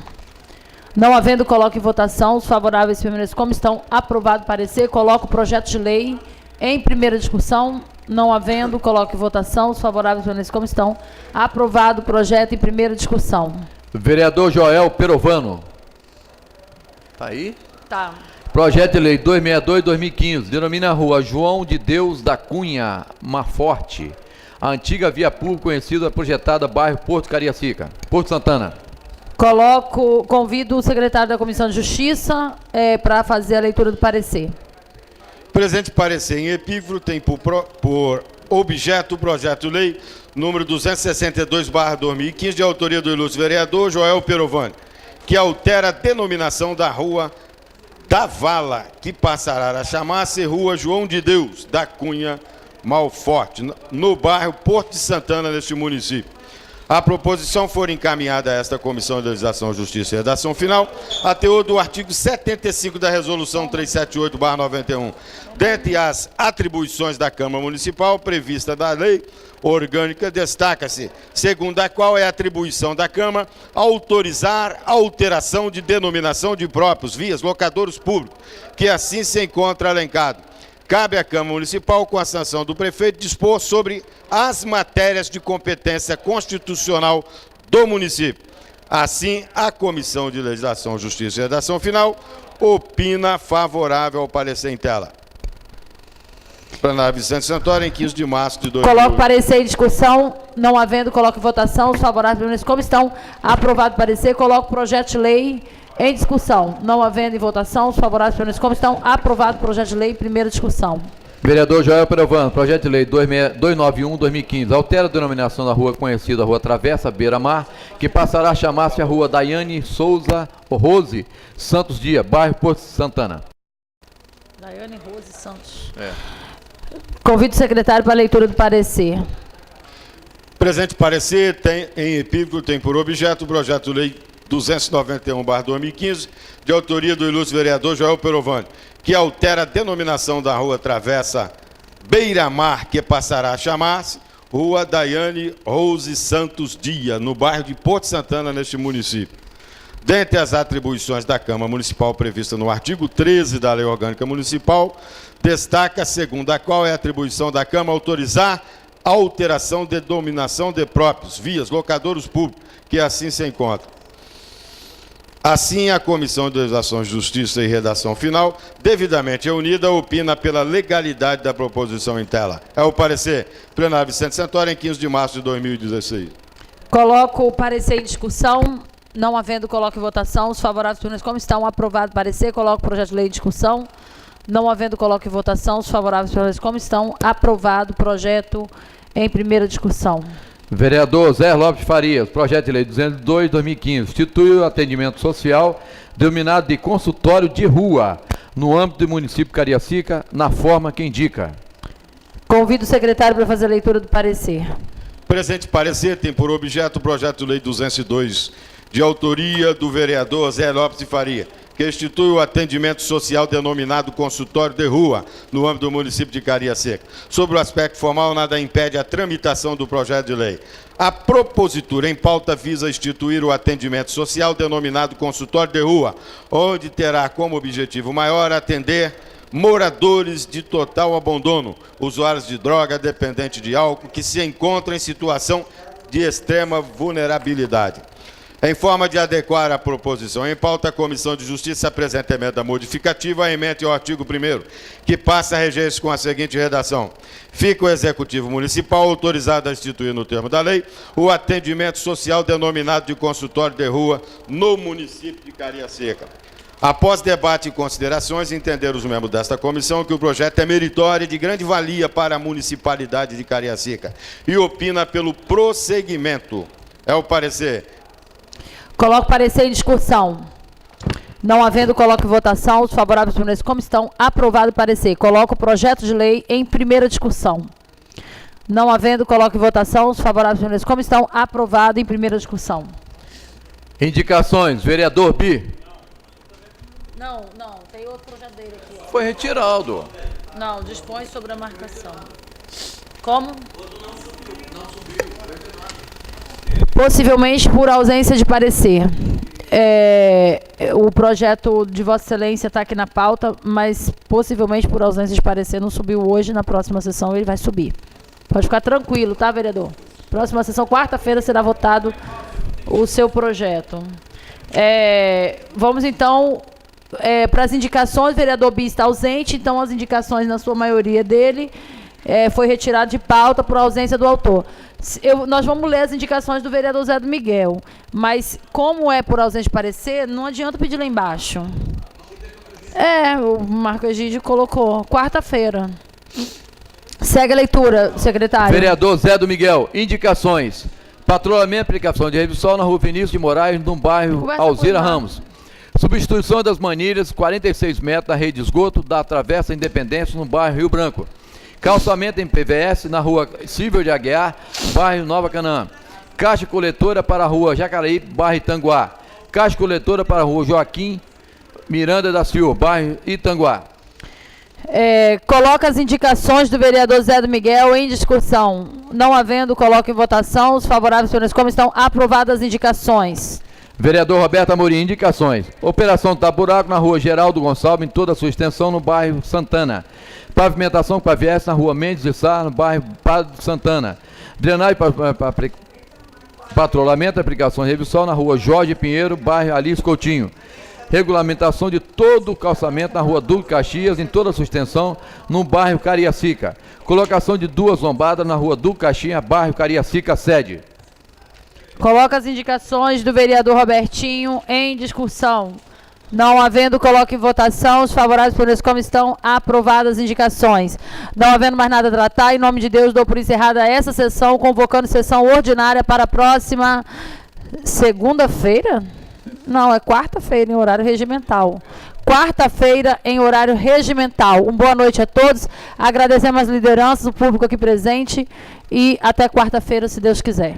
Não havendo, coloco em votação. Os favoráveis permanecem como estão. Aprovado o parecer. Coloco o projeto de lei em primeira discussão. Não havendo, coloco em votação. Os favoráveis permanecem como estão. Aprovado o projeto em primeira discussão. Vereador Joel Perovano. Tá aí? Tá. Projeto de lei 262/2015, denomina a rua João de Deus da Cunha Maforte, a antiga via pública conhecida projetada bairro Porto Cariacica. Porto Santana. Convido o secretário da Comissão de Justiça para fazer a leitura do parecer. Presente parecer em epífilo tem por objeto o projeto de lei número 262/2015, de autoria do ilustre vereador Joel Perovani, que altera a denominação da rua da Vala, que passará a chamar-se Rua João de Deus da Cunha Malforte, no bairro Porto de Santana, neste município. A proposição for encaminhada a esta Comissão de Legislação, Justiça e Redação Final, a teor do artigo 75 da Resolução 378/91. Dentre as atribuições da Câmara Municipal prevista da Lei Orgânica, destaca-se, segundo a qual é atribuição da Câmara, autorizar a alteração de denominação de próprios, vias, locadouros públicos, que assim se encontra elencado. Cabe à Câmara Municipal, com a sanção do prefeito, dispor sobre as matérias de competência constitucional do município. Assim, a Comissão de Legislação, Justiça e Redação Final opina favorável ao parecer em tela. Plenário Vicente Santoro, em 15 de março de 2020. Coloco parecer em discussão, não havendo, coloco em votação. Os favoráveis, como estão? Aprovado o parecer. Coloco projeto de lei em discussão. Não havendo em votação, os favoráveis, como estão? Aprovado o projeto de lei em primeira discussão. Vereador Joel Perovano, projeto de lei 291/2015, altera a denominação da rua conhecida Rua Travessa Beira-Mar, que passará a chamar-se a Rua Daiane Souza Rose Santos Dia, bairro Porto Santana. Daiane Rose Santos. Convido o secretário para a leitura do parecer. Presente parecer tem, em epílogo, tem por objeto o projeto de lei 291/2015, de autoria do ilustre vereador Joel Perovano, que altera a denominação da Rua Travessa Beira-Mar, que passará a chamar-se Rua Daiane Rose Santos Dia, no bairro de Porto Santana, neste município. Dentre as atribuições da Câmara Municipal prevista no artigo 13 da Lei Orgânica Municipal, destaca, segundo a qual é atribuição da Câmara autorizar a alteração de denominação de próprios, vias, locadouros públicos, que assim se encontra. Assim, a Comissão de Legislação, Justiça e Redação Final, devidamente reunida, opina pela legalidade da proposição em tela. É o parecer. Plenário Vicente Santoro, em 15 de março de 2016. Coloco o parecer em discussão. Não havendo, coloco em votação. Os favoráveis, como estão? Aprovado o parecer. Coloco o projeto de lei em discussão. Não havendo, coloco em votação. Os favoráveis, como estão? Aprovado o projeto em primeira discussão. Vereador Zé Lopes Farias, projeto de lei 202/2015, institui o atendimento social denominado de consultório de rua, no âmbito do município de Cariacica, na forma que indica. Convido o secretário para fazer a leitura do parecer. Presente parecer tem por objeto o projeto de lei 202, de autoria do vereador Zé Lopes de Faria, que institui o atendimento social denominado consultório de rua, no âmbito do município de Cariacica. Sobre o aspecto formal, nada impede a tramitação do projeto de lei. A propositura em pauta visa instituir o atendimento social denominado consultório de rua, onde terá como objetivo maior atender moradores de total abandono, usuários de droga, dependentes de álcool, que se encontram em situação de extrema vulnerabilidade. Em forma de adequar a proposição em pauta, a Comissão de Justiça apresenta emenda modificativa à emenda ao artigo 1º, que passa a reger-se com a seguinte redação. Fica o Executivo Municipal autorizado a instituir, no termo da lei, o atendimento social denominado de consultório de rua no município de Cariacica. Após debate e considerações, entenderam os membros desta comissão que o projeto é meritório e de grande valia para a municipalidade de Cariacica e opina pelo prosseguimento. É o parecer. Coloco parecer em discussão. Não havendo, coloco em votação. Os favoráveis, como estão? Aprovado o parecer. Coloco o projeto de lei em primeira discussão. Não havendo, coloco em votação. Os favoráveis, como estão? Aprovado em primeira discussão. Indicações. Vereador Bi. Não, tem outro projeto dele aqui. Ó. Foi retirado. Não, dispõe sobre a marcação. Como? Possivelmente por ausência de parecer. O projeto de Vossa Excelência está aqui na pauta, mas possivelmente por ausência de parecer não subiu hoje. Na próxima sessão ele vai subir. Pode ficar tranquilo, tá, vereador? Próxima sessão, quarta-feira, será votado o seu projeto. Vamos então para as indicações. O vereador Bi está ausente, então as indicações, na sua maioria dele, foi retirado de pauta por ausência do autor. Nós vamos ler as indicações do vereador Zé do Miguel, mas como é por ausência de parecer, não adianta pedir lá embaixo. O Marco Egídio colocou quarta-feira. Segue a leitura, secretário. Vereador Zé do Miguel, indicações. Patrulhamento e aplicação de revisão na rua Vinícius de Moraes, no bairro Alzira Ramos. Substituição das manilhas, 46 metros da rede de esgoto da Travessa Independência, no bairro Rio Branco. Calçamento em PVS na rua Silvio de Aguiar, bairro Nova Canaã. Caixa coletora para a rua Jacareí, bairro Itanguá. Caixa coletora para a rua Joaquim Miranda da Silva, bairro Itanguá. Coloca as indicações do vereador Zé do Miguel em discussão. Não havendo, coloca em votação. Os favoráveis, senhores, como estão aprovadas as indicações. Vereador Roberto Amorim, indicações. Operação Taburaco na rua Geraldo Gonçalves, em toda a sua extensão, no bairro Santana. Pavimentação com AVS na rua Mendes de Sá, no bairro Padre Santana. Drenagem para patrulhamento e aplicação de revisão na rua Jorge Pinheiro, bairro Alice Coutinho. Regulamentação de todo o calçamento na rua Duque Caxias, em toda a sua extensão, no bairro Cariacica. Colocação de 2 lombadas na rua Duque Caxias, bairro Cariacica, sede. Coloca as indicações do vereador Robertinho em discussão. Não havendo, coloque em votação. Os favoráveis, por como estão aprovadas as indicações. Não havendo mais nada a tratar, em nome de Deus, dou por encerrada essa sessão, convocando sessão ordinária para a próxima segunda-feira? Não, é quarta-feira, em horário regimental. Quarta-feira, em horário regimental. Uma boa noite a todos. Agradecemos as lideranças, o público aqui presente. E até quarta-feira, se Deus quiser.